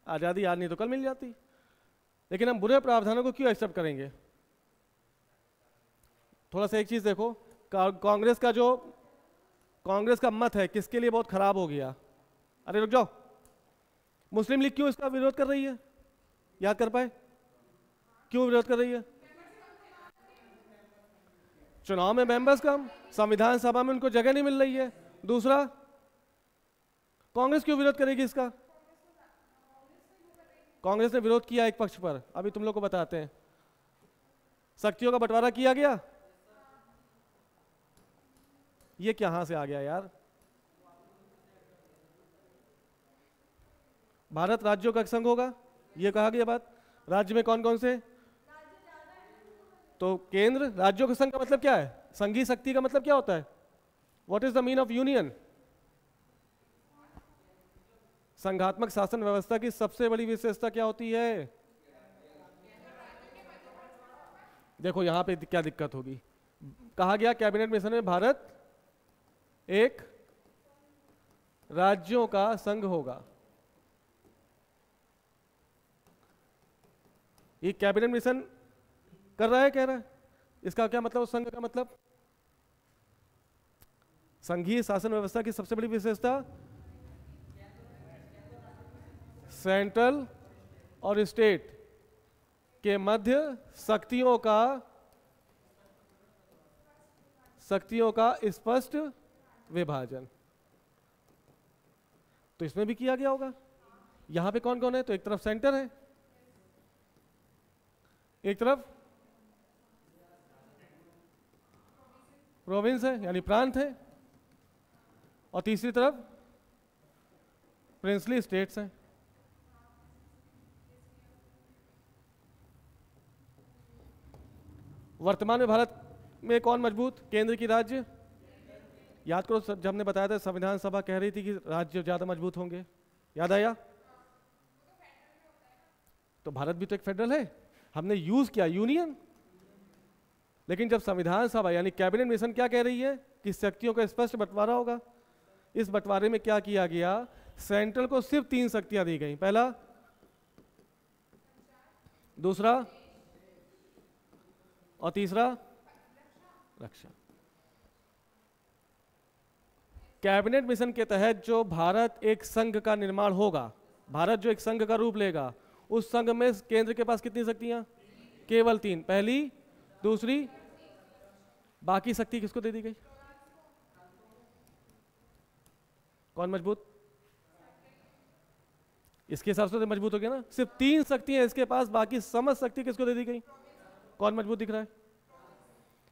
आजादी आज नहीं तो कल मिल जाती, लेकिन हम बुरे प्रावधानों को क्यों एक्सेप्ट करेंगे? थोड़ा सा एक चीज देखो, कांग्रेस का मत है किसके लिए बहुत खराब हो गया। अरे रुक जाओ, मुस्लिम लीग क्यों इसका विरोध कर रही है? याद कर पाए क्यों विरोध कर रही है? चुनाव में मेंबर्स कम, संविधान सभा में उनको जगह नहीं मिल रही है। दूसरा, कांग्रेस क्यों विरोध करेगी इसका? कांग्रेस ने विरोध किया एक पक्ष पर, अभी तुम लोग को बताते हैं। शक्तियों का बंटवारा किया गया, ये कहां से आ गया यार? भारत राज्यों का संघ होगा, ये कहा गया बात। राज्य में कौन कौन से? तो केंद्र। राज्यों के संघ का मतलब क्या है? संघीय शक्ति का मतलब क्या होता है? What is the mean of union? संघात्मक शासन व्यवस्था की सबसे बड़ी विशेषता क्या होती है? देखो यहां पे क्या दिक्कत होगी। कहा गया कैबिनेट मिशन में भारत एक राज्यों का संघ होगा। ये कैबिनेट मिशन कर रहा है, कह रहा है। इसका क्या मतलब? संघ का मतलब संघीय शासन व्यवस्था की सबसे बड़ी विशेषता सेंट्रल और स्टेट के मध्य शक्तियों का स्पष्ट विभाजन। तो इसमें भी किया गया होगा। यहां पे कौन कौन है? तो एक तरफ सेंटर है, एक तरफ प्रोविंस है यानी प्रांत है, और तीसरी तरफ प्रिंसली स्टेट्स हैं। वर्तमान में भारत में कौन मजबूत? केंद्र की राज्य। याद करो जब हमने बताया था संविधान सभा कह रही थी कि राज्य ज्यादा मजबूत होंगे, याद आया? तो भारत भी तो एक फेडरल है, हमने यूज किया यूनियन। लेकिन जब संविधान सभा यानी कैबिनेट मिशन क्या कह रही है कि शक्तियों का स्पष्ट बंटवारा होगा, इस बंटवारे में क्या किया गया? सेंट्रल को सिर्फ 3 शक्तियां दी गई। पहला, दूसरा और तीसरा रक्षा। कैबिनेट मिशन के तहत जो भारत एक संघ का निर्माण होगा, भारत जो एक संघ का रूप लेगा, उस संघ में केंद्र के पास कितनी शक्तियां? केवल 3। पहली, दूसरी, बाकी शक्ति किसको दे दी गई? कौन मजबूत? इसके हिसाब से तो मजबूत हो गया ना। सिर्फ 3 शक्तियां इसके पास, बाकी समस्त शक्ति किसको दे दी गई? कौन मजबूत दिख रहा है?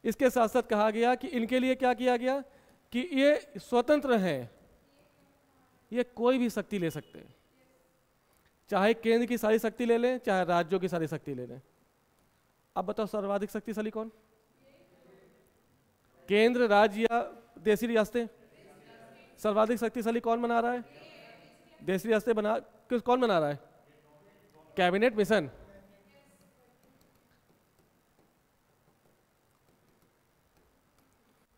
इसके साथ साथ कहा गया कि इनके लिए क्या किया गया कि ये स्वतंत्र हैं, ये कोई भी शक्ति ले सकते हैं, चाहे केंद्र की सारी शक्ति ले लें, चाहे राज्यों की सारी शक्ति ले लें। अब बताओ सर्वाधिक शक्तिशाली कौन? केंद्र, राज्य या देशी रियासतें? सर्वाधिक शक्तिशाली कौन बना रहा है? देशी रियासतें कौन बना रहा है? Cabinet mission.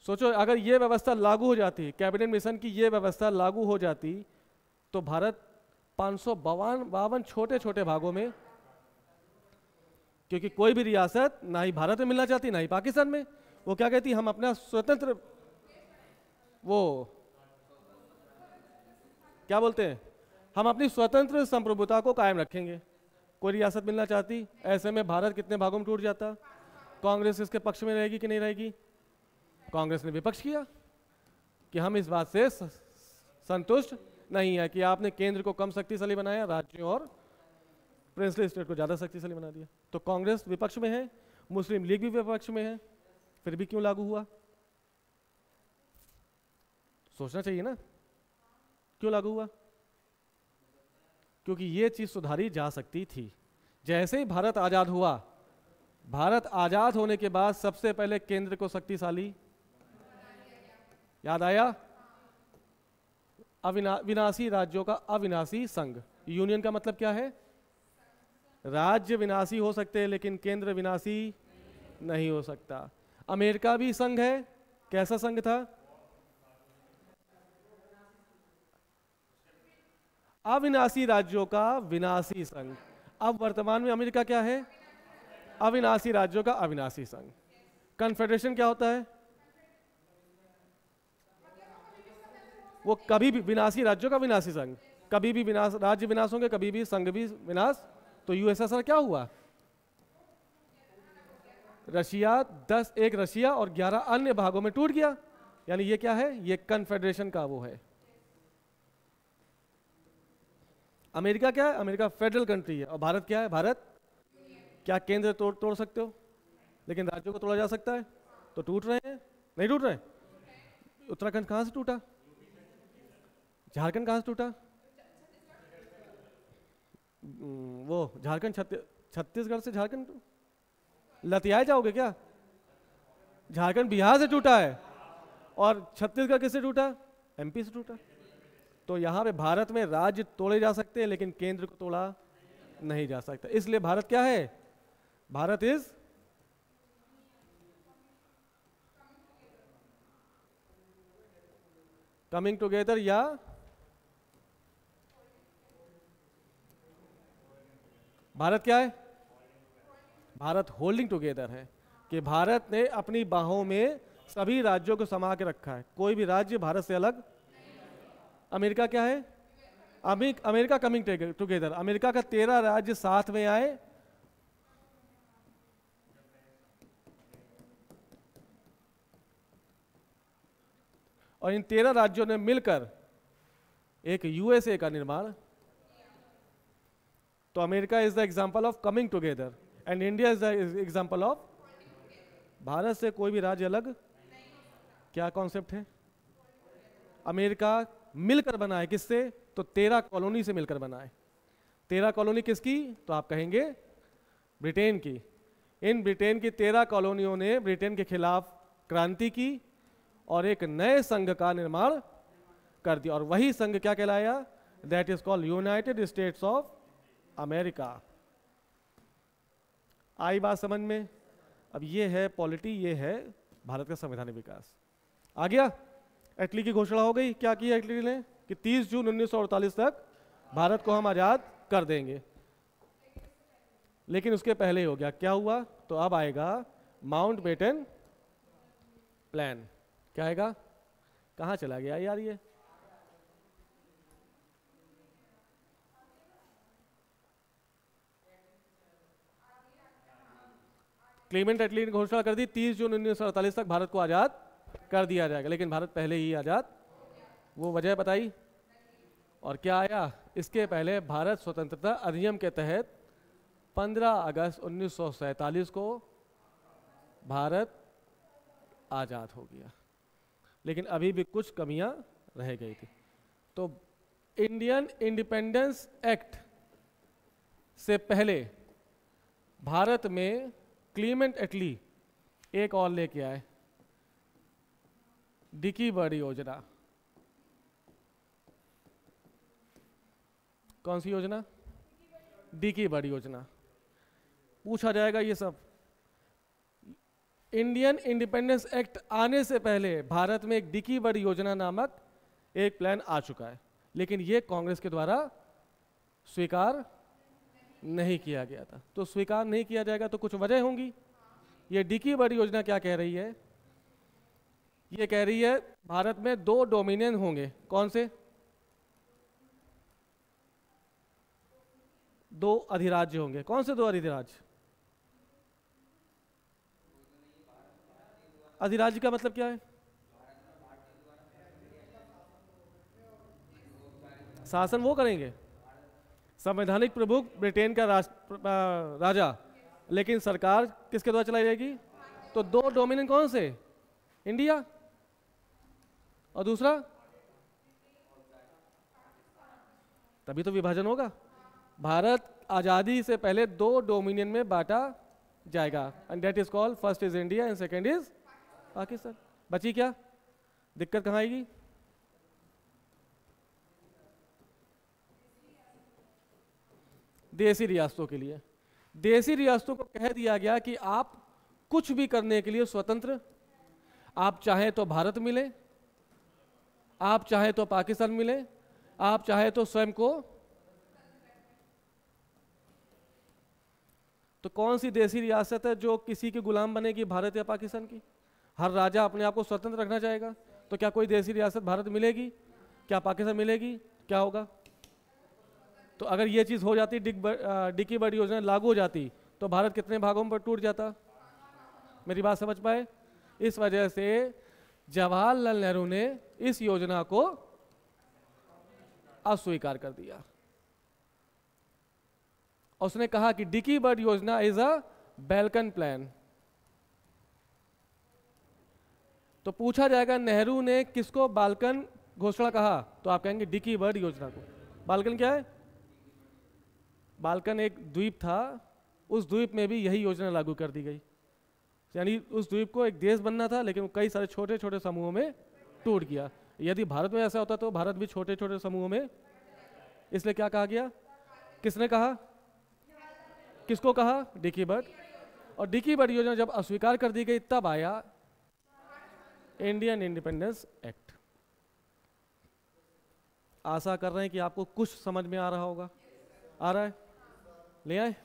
सोचो अगर ये व्यवस्था लागू हो जाती, कैबिनेट मिशन की ये व्यवस्था लागू हो जाती, तो भारत 552 छोटे छोटे भागों में, क्योंकि कोई भी रियासत ना ही भारत में मिलना चाहती ना ही पाकिस्तान में, वो क्या कहती? हम अपना स्वतंत्र, वो क्या बोलते हैं, हम अपनी स्वतंत्र संप्रभुता को कायम रखेंगे। कोई रियासत मिलना चाहती, ऐसे में भारत कितने भागों में टूट जाता? कांग्रेस इसके पक्ष में रहेगी कि नहीं रहेगी? कांग्रेस ने विपक्ष किया कि हम इस बात से संतुष्ट नहीं है कि आपने केंद्र को कम शक्तिशाली बनाया, राज्यों और प्रिंसली स्टेट को ज्यादा शक्तिशाली बना दिया। तो कांग्रेस विपक्ष में है, मुस्लिम लीग भी विपक्ष में है, फिर भी क्यों लागू हुआ? सोचना चाहिए ना, क्यों लागू हुआ? क्योंकि ये चीज सुधारी जा सकती थी। जैसे ही भारत आजाद हुआ, भारत आजाद होने के बाद सबसे पहले केंद्र को शक्तिशाली, याद आया? विनाशी राज्यों का अविनाशी संघ। यूनियन का मतलब क्या है? राज्य विनाशी हो सकते हैं लेकिन केंद्र विनाशी नहीं हो सकता। अमेरिका भी संघ है, कैसा संघ था? अविनाशी राज्यों का विनाशी संघ। अब वर्तमान में अमेरिका क्या है? अविनाशी राज्यों का अविनाशी संघ। कन्फेडरेशन क्या होता है? वो कभी भी विनाशी राज्यों का विनाशी संघ, कभी भी विनाश, राज्य विनाश होंगे, कभी भी संघ भी विनाश। तो यूएसएसआर क्या हुआ? रशिया 1 रशिया और 11 अन्य भागों में टूट गया। यानी ये क्या है? ये कन्फेडरेशन का वो है। अमेरिका क्या है? अमेरिका फेडरल कंट्री है। और भारत क्या है? भारत क्या केंद्र तोड़ सकते हो, लेकिन राज्यों को तोड़ा जा सकता है। तो टूट रहे हैं? नहीं टूट रहे। उत्तराखंड कहां से टूटा? झारखंड कहां से टूटा? वो झारखंड छत्तीसगढ़ से झारखंड लतियाए जाओगे क्या? झारखंड बिहार से टूटा है और छत्तीसगढ़ किससे टूटा? एमपी से टूटा। तो यहाँ पे भारत में राज्य तोड़े जा सकते हैं, लेकिन केंद्र को तोड़ा नहीं जा सकता। इसलिए भारत क्या है? भारत इज कमिंग टुगेदर, या भारत क्या है? भारत होल्डिंग टुगेदर है, कि भारत ने अपनी बाहों में सभी राज्यों को समा के रखा है। कोई भी राज्य भारत से अलग। अमेरिका क्या है? America coming together. अमेरिका का 13 राज्य साथ में आए। और इन 13 राज्यों ने मिलकर एक यूएसए का निर्माण। तो America is the example of coming together and India is the example of. Bharat से कोई भी राज्य अलग। क्या कॉन्सेप्ट है? अमेरिका मिलकर बना है। किससे? तो 13 कॉलोनी से मिलकर बना है। 13 कॉलोनी किसकी? तो आप कहेंगे ब्रिटेन की। इन ब्रिटेन की 13 कॉलोनियों ने ब्रिटेन के खिलाफ क्रांति की और एक नए संघ का निर्माण कर दिया। और वही संघ क्या कहलाया? That is called United States of America. आई बात समझ में? अब ये है पॉलिटी, ये है भारत का संवैधानिक विकास। आ गया? एटली की घोषणा हो गई। क्या किया एटली ने? कि 30 जून 1948 तक भारत को हम आजाद कर देंगे। लेकिन उसके पहले ही हो गया। क्या हुआ? तो अब आएगा माउंटबेटन प्लान। क्या आएगा? कहां चला गया यार ये? क्लेमेंट एटली ने घोषणा कर दी 30 जून 1948 तक भारत को आजाद कर दिया जाएगा। लेकिन भारत पहले ही आजाद। वो वजह बताई। और क्या आया? इसके पहले भारत स्वतंत्रता अधिनियम के तहत 15 अगस्त 1947 को भारत आजाद हो गया। लेकिन अभी भी कुछ कमियां रह गई थी। तो इंडियन इंडिपेंडेंस एक्ट से पहले भारत में क्लीमेंट एटली एक और लेके आए, डिकी बर्ड योजना। कौन सी योजना? डिकी बर्ड योजना। पूछा जाएगा ये सब। इंडियन इंडिपेंडेंस एक्ट आने से पहले भारत में एक डिकी बर्ड योजना नामक एक प्लान आ चुका है, लेकिन ये कांग्रेस के द्वारा स्वीकार नहीं किया गया था। तो स्वीकार नहीं किया जाएगा तो कुछ वजह होंगी। ये डिकी बर्ड योजना क्या कह रही है? ये कह रही है भारत में 2 डोमिनियन होंगे। कौन से? 2 अधिराज्य होंगे। कौन से 2 अधिराज्य? अधिराज्य का मतलब क्या है? शासन वो करेंगे, संवैधानिक प्रमुख ब्रिटेन का राजा, लेकिन सरकार किसके द्वारा चलाई जाएगी? तो 2 डोमिनियन कौन से? इंडिया और दूसरा, तभी तो विभाजन होगा। भारत आजादी से पहले 2 डोमिनियन में बांटा जाएगा and that is called, first is India and second is Pakistan. बची क्या दिक्कत? कहां आएगी? देसी रियासतों के लिए। देसी रियासतों को कह दिया गया कि आप कुछ भी करने के लिए स्वतंत्र। आप चाहे तो भारत मिले, आप चाहे तो पाकिस्तान मिले, आप चाहे तो स्वयं को तो कौन सी देसी रियासत है जो किसी की गुलाम बनेगी, भारत या पाकिस्तान की? हर राजा अपने आप को स्वतंत्र रखना चाहेगा, तो क्या कोई देसी रियासत भारत मिलेगी, क्या पाकिस्तान मिलेगी, क्या होगा? तो अगर ये चीज़ हो जाती, डिकी बर्ड योजना लागू हो जाती, तो भारत कितने भागों पर टूट जाता? मेरी बात समझ पाए? इस वजह से जवाहरलाल नेहरू ने इस योजना को अस्वीकार कर दिया। उसने कहा कि डिकी बर्ड योजना इज अ बैल्कन प्लान। तो पूछा जाएगा नेहरू ने किसको बाल्कन घोषणा कहा, तो आप कहेंगे डिकी बर्ड योजना को। बाल्कन क्या है? बाल्कन एक द्वीप था, उस द्वीप में भी यही योजना लागू कर दी गई। यानी उस द्वीप को एक देश बनना था, लेकिन कई सारे छोटे छोटे समूहों में टूट गया। यदि भारत में ऐसा होता तो भारत भी छोटे छोटे समूहों में, इसलिए क्या कहा गया? किसने कहा? किसको कहा? Dickie Bird. और डिकी बर्ड योजना जब अस्वीकार कर दी गई, तब आया इंडियन इंडिपेंडेंस एक्ट। आशा कर रहे हैं कि आपको कुछ समझ में आ रहा होगा। आ रहा है? ले आए?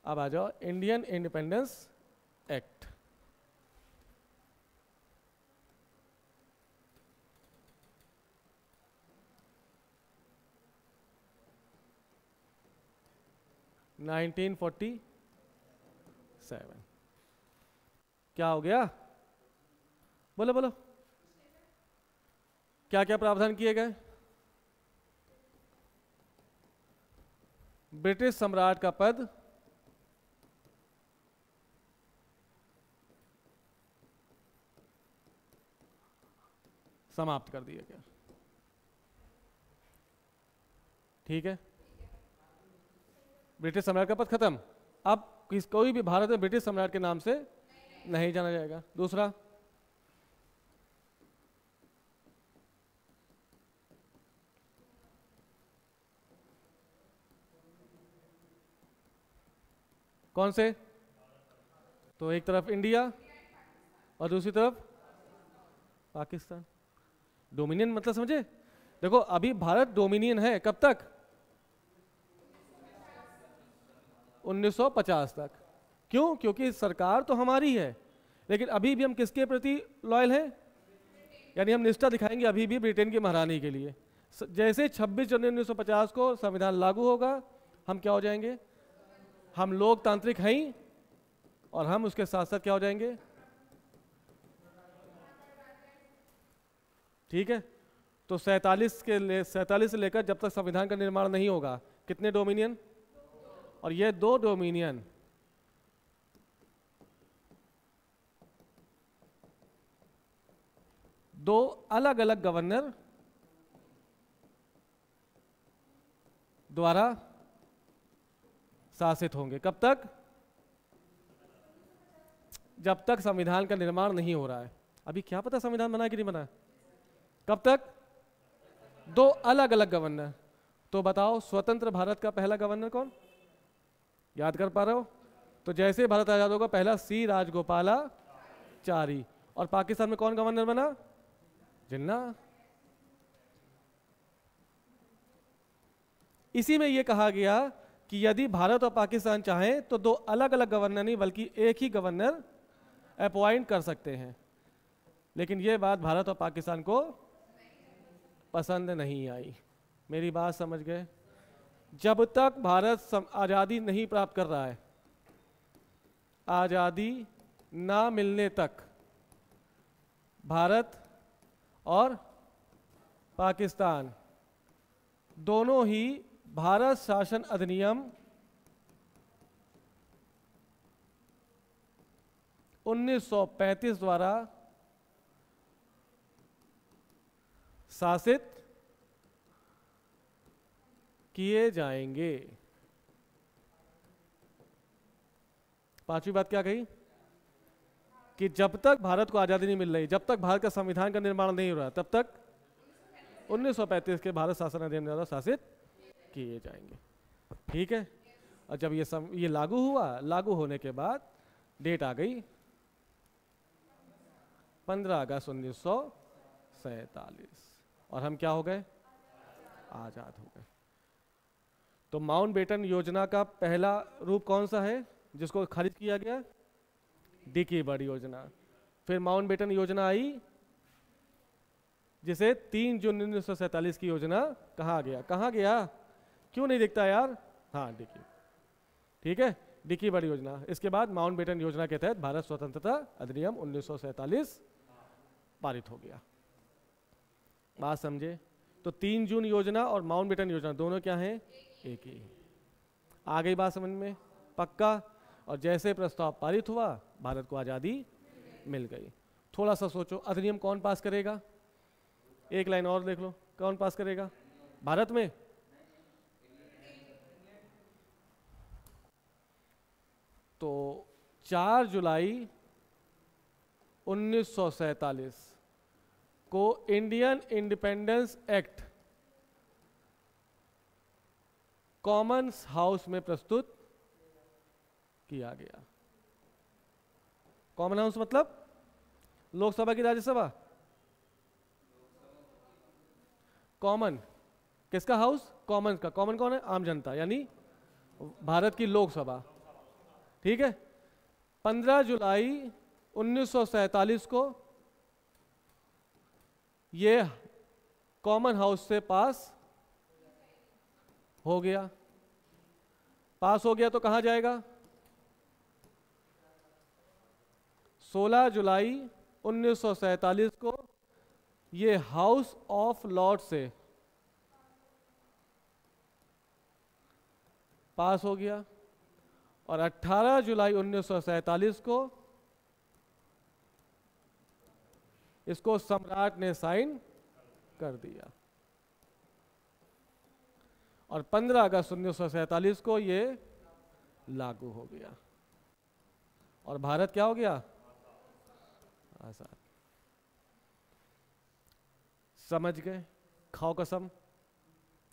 अब आ जाओ इंडियन इंडिपेंडेंस एक्ट। नाइनटीन 47 क्या हो गया? बोलो बोलो, क्या क्या प्रावधान किए गए? ब्रिटिश सम्राट का पद समाप्त कर दिया गया। ठीक है, ब्रिटिश सम्राट का पद खत्म। अब कोई भी भारत में ब्रिटिश सम्राट के नाम से नहीं जाना जाएगा। दूसरा, कौन से? तो एक तरफ इंडिया और दूसरी तरफ पाकिस्तान। डोमिनियन मतलब समझे? देखो अभी भारत डोमिनियन है, कब तक? 1950 तक। क्यों? क्योंकि सरकार तो हमारी है, लेकिन अभी भी हम किसके प्रति लॉयल हैं? यानी हम निष्ठा दिखाएंगे अभी भी ब्रिटेन की महारानी के लिए। जैसे 26 जनवरी 1950 को संविधान लागू होगा, हम क्या हो जाएंगे? हम लोकतांत्रिक हैं ही, और हम उसके साथ साथ क्या हो जाएंगे? ठीक है, तो 47 से लेकर जब तक संविधान का निर्माण नहीं होगा, कितने डोमिनियन? और ये दो डोमिनियन दो अलग अलग गवर्नर द्वारा शासित होंगे। कब तक? जब तक संविधान का निर्माण नहीं हो रहा है। अभी क्या पता संविधान बना कि नहीं बना। कब तक? दो अलग अलग गवर्नर। तो बताओ स्वतंत्र भारत का पहला गवर्नर कौन? याद कर पा रहे हो? तो जैसे भारत आजाद होगा, पहला सी राजगोपालाचारी। और पाकिस्तान में कौन गवर्नर बना? जिन्ना। इसी में यह कहा गया कि यदि भारत और पाकिस्तान चाहें तो दो अलग अलग गवर्नर नहीं बल्कि एक ही गवर्नर अपॉइंट कर सकते हैं। लेकिन यह बात भारत और पाकिस्तान को पसंद नहीं आई। मेरी बात समझ गए? जब तक भारत आज़ादी नहीं प्राप्त कर रहा है, आज़ादी ना मिलने तक भारत और पाकिस्तान दोनों ही भारत शासन अधिनियम 1935 द्वारा शासित किए जाएंगे। पांचवी बात क्या कही? कि जब तक भारत को आज़ादी नहीं मिल रही, जब तक भारत का संविधान का निर्माण नहीं हो रहा, तब तक 1935 के भारत शासन अधिनियम द्वारा शासित किए जाएंगे। ठीक है, और जब ये लागू हुआ, लागू होने के बाद डेट आ गई 15 अगस्त 1947, और हम क्या हो गए? आज़ाद हो गए। तो माउंटबेटन योजना का पहला रूप कौन सा है जिसको खारिज किया गया? डिकीबर्ड योजना। फिर माउंटबेटन योजना आई जिसे 3 जून 1947 की योजना कहा गया। कहा गया? क्यों नहीं दिखता यार? हाँ, डिकी, ठीक है, डिकीबर्ड योजना। इसके बाद माउंटबेटन योजना के तहत भारत स्वतंत्रता अधिनियम 1947 पारित हो गया। बात समझे? तो 3 जून योजना और माउंटबेटन योजना दोनों क्या हैं? एक ही। आ गई बात समझ में? पक्का? और जैसे प्रस्ताव पारित हुआ भारत को आज़ादी मिल गई। थोड़ा सा सोचो, अधिनियम कौन पास करेगा? एक लाइन और देख लो, कौन पास करेगा भारत में? तो 4 जुलाई 1947 को Indian independence act Commons house में प्रस्तुत किया गया। कॉमन हाउस मतलब लोकसभा की राज्यसभा? कॉमन किसका हाउस? कॉमन का। कॉमन कौन है? आम जनता, यानी भारत की लोकसभा, ठीक है। 15 जुलाई 1947 को ये कॉमन हाउस से पास हो गया। पास हो गया तो कहां जाएगा? 16 जुलाई 1947 को ये हाउस ऑफ लॉर्ड से पास हो गया और 18 जुलाई 1947 को इसको सम्राट ने साइन कर दिया और 15 अगस्त 1947 को ये लागू हो गया और भारत क्या हो गया? आजाद। समझ गए? खाओ कसम,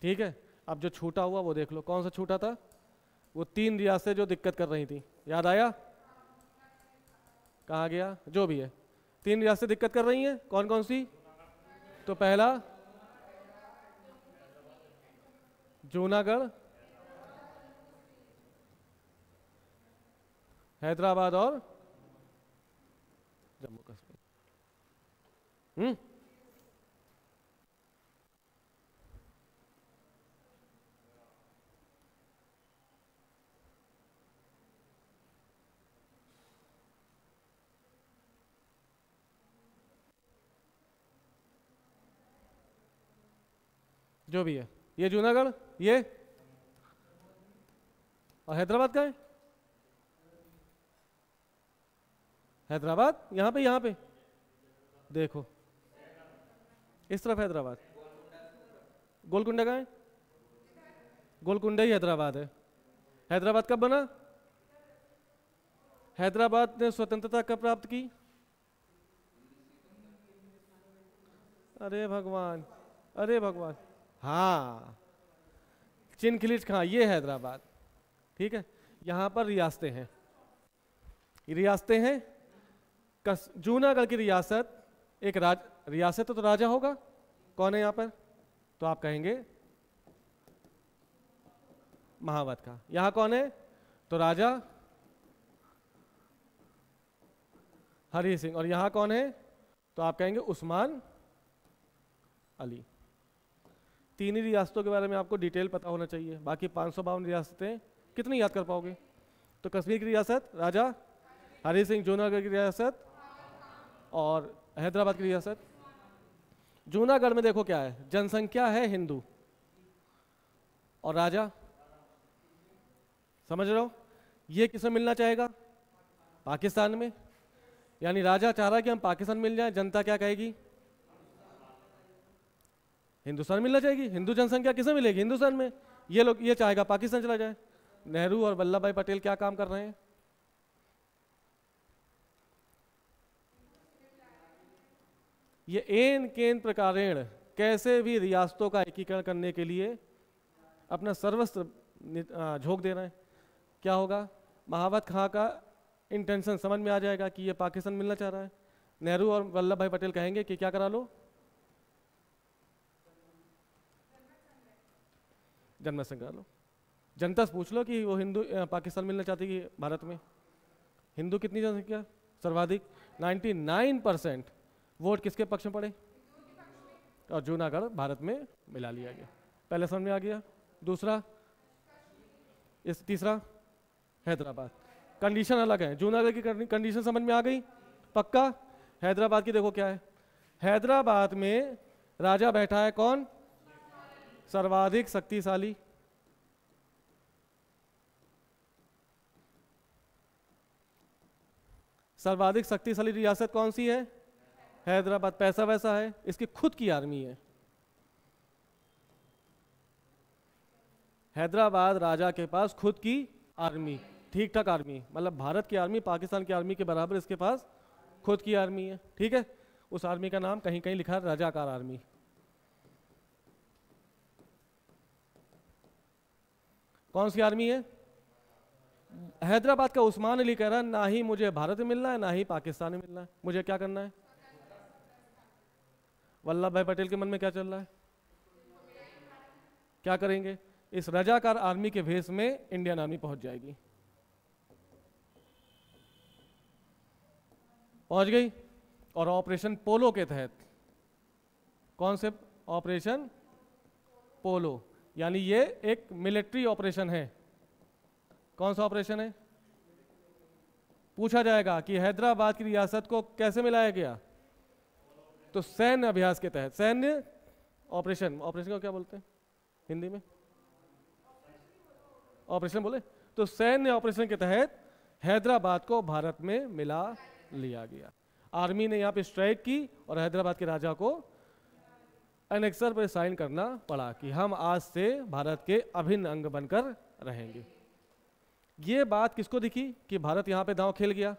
ठीक है। अब जो छूटा हुआ वो देख लो, कौन सा छूटा था? वो 3 रियासतें जो दिक्कत कर रही थी, याद आया? कहाँ गया? जो भी है, 3 रियासतें दिक्कत कर रही हैं, कौन कौन सी? तो पहला जूनागढ़, हैदराबाद और जम्मू कश्मीर। जो भी है, ये जूनागढ़, ये और हैदराबाद का है। हैदराबाद यहाँ पे देखो, इस तरफ हैदराबाद। गोलकुंडा का है? गोलकुंडा ही हैदराबाद है। हैदराबाद कब बना? हैदराबाद ने स्वतंत्रता कब प्राप्त की? अरे भगवान, अरे भगवान, हाँ, चिनखिलीच खां, ये हैदराबाद, ठीक है। यहाँ पर रियासतें हैं, रियासतें हैं। जूनागढ़ की रियासत एक रियासत तो राजा होगा, कौन है यहाँ पर? तो आप कहेंगे महावत का। यहाँ कौन है? तो राजा हरी सिंह। और यहाँ कौन है? तो आप कहेंगे उस्मान अली। 3 ही रियासतों के बारे में आपको डिटेल पता होना चाहिए, बाकी 552 रियासतें कितनी याद कर पाओगे? तो कश्मीर की रियासत राजा हरी सिंह, जूनागढ़ की रियासत और हैदराबाद की रियासत। जूनागढ़ में देखो क्या है, जनसंख्या है हिंदू और राजा, समझ रहे हो? ये किसमें मिलना चाहेगा? पाकिस्तान में। यानी राजा चाह रहा है कि हम पाकिस्तान मिल जाए, जनता क्या कहेगी? हिंदुस्तान मिलना चाहेगी। हिंदू जनसंख्या किसे मिलेगी? हिंदुस्तान में। ये लोग ये चाहेगा पाकिस्तान चला जाए। नेहरू और वल्लभ भाई पटेल क्या काम कर रहे हैं? ये एन केन प्रकारेण कैसे भी रियासतों का एकीकरण करने के लिए अपना सर्वस्व झोंक दे रहे हैं। क्या होगा? महावत खां का इंटेंशन समझ में आ जाएगा कि ये पाकिस्तान मिलना चाह रहा है। नेहरू और वल्लभ भाई पटेल कहेंगे कि क्या करा लो, जन्मत संग्रह लो। जनता से पूछ लो कि वो हिंदू पाकिस्तान मिलना चाहती कि भारत में। हिंदू कितनी जनसंख्या सर्वाधिक, 99% वोट किसके पक्ष में पड़े, और जूनागढ़ भारत में मिला लिया गया। पहले समझ में आ गया। दूसरा, इस तीसरा हैदराबाद, कंडीशन अलग है। जूनागढ़ की कंडीशन समझ में आ गई, पक्का। हैदराबाद की देखो क्या है, हैदराबाद में राजा बैठा है कौन, सर्वाधिक शक्तिशाली। सर्वाधिक शक्तिशाली रियासत कौन सी है, हैदराबाद। पैसा वैसा है, इसकी खुद की आर्मी है। हैदराबाद राजा के पास खुद की आर्मी, ठीक ठाक आर्मी, मतलब भारत की आर्मी पाकिस्तान की आर्मी के बराबर इसके पास खुद की आर्मी है, ठीक है। उस आर्मी का नाम कहीं कहीं लिखा है रजाकार आर्मी। कौन सी आर्मी है, हैदराबाद का उस्मान अली कह रहा है ना ही मुझे भारत में मिलना है ना ही पाकिस्तान में मिलना है, मुझे क्या करना है। वल्लभ भाई पटेल के मन में क्या चल रहा है, क्या करेंगे, इस रजाकार आर्मी के भेष में इंडियन आर्मी पहुंच जाएगी। पहुंच गई, और ऑपरेशन पोलो के तहत, कौन से ऑपरेशन पोलो, यानी ये एक मिलिट्री ऑपरेशन है। कौन सा ऑपरेशन है, पूछा जाएगा कि हैदराबाद की रियासत को कैसे मिलाया गया, तो सैन्य अभ्यास के तहत, सैन्य ऑपरेशन, ऑपरेशन को क्या बोलते हैं हिंदी में, ऑपरेशन बोले, तो सैन्य ऑपरेशन के तहत हैदराबाद को भारत में मिला लिया गया। आर्मी ने यहाँ पे स्ट्राइक की और हैदराबाद के राजा को एनेक्सर पर साइन करना पड़ा कि हम आज से भारत के अभिन्न अंग बनकर रहेंगे। ये बात किसको दिखी कि भारत यहाँ पे दांव खेल गया,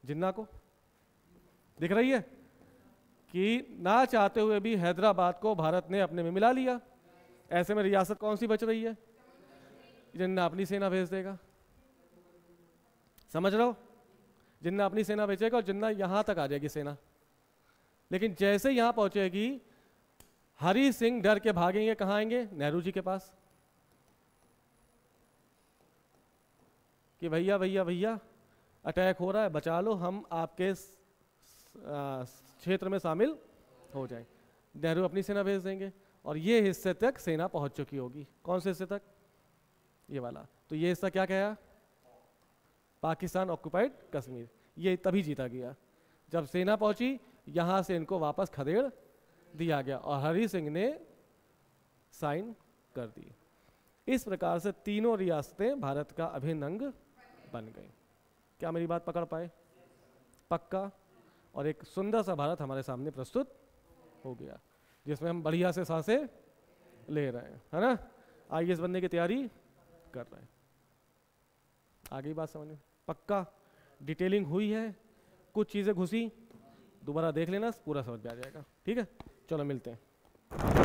जिन्ना को दिख रही है कि ना चाहते हुए भी हैदराबाद को भारत ने अपने में मिला लिया। ऐसे में रियासत कौन सी बच रही है, जिन्ना अपनी सेना भेज देगा, समझ रहे हो, जिन्ना अपनी सेना भेजेगा और जिन्ना यहां तक आ जाएगी सेना। लेकिन जैसे यहां पहुंचेगी, हरि सिंह डर के भागेंगे, कहां आएंगे, नेहरू जी के पास, कि भैया भैया भैया अटैक हो रहा है, बचा लो, हम आपके क्षेत्र में शामिल हो जाएं। नेहरू अपनी सेना भेज देंगे और ये हिस्से तक सेना पहुंच चुकी होगी। कौन से हिस्से तक, ये वाला। तो ये हिस्सा क्या कहा, पाकिस्तान ऑक्युपाइड कश्मीर। ये तभी जीता गया जब सेना पहुंची, यहां से इनको वापस खदेड़ दिया गया और हरि सिंह ने साइन कर दी। इस प्रकार से तीनों रियासतें भारत का अभिन्न अंग बन गई। क्या मेरी बात पकड़ पाए, पक्का। और एक सुंदर सा भारत हमारे सामने प्रस्तुत हो गया, जिसमें हम बढ़िया से सांसें ले रहे हैं, है ना। आईएएस बनने की तैयारी कर रहे हैं। आगे बात समझ में, पक्का। डिटेलिंग हुई है, कुछ चीज़ें घुसी, दोबारा देख लेना, पूरा समझ में आ जाएगा। ठीक है, चलो मिलते हैं।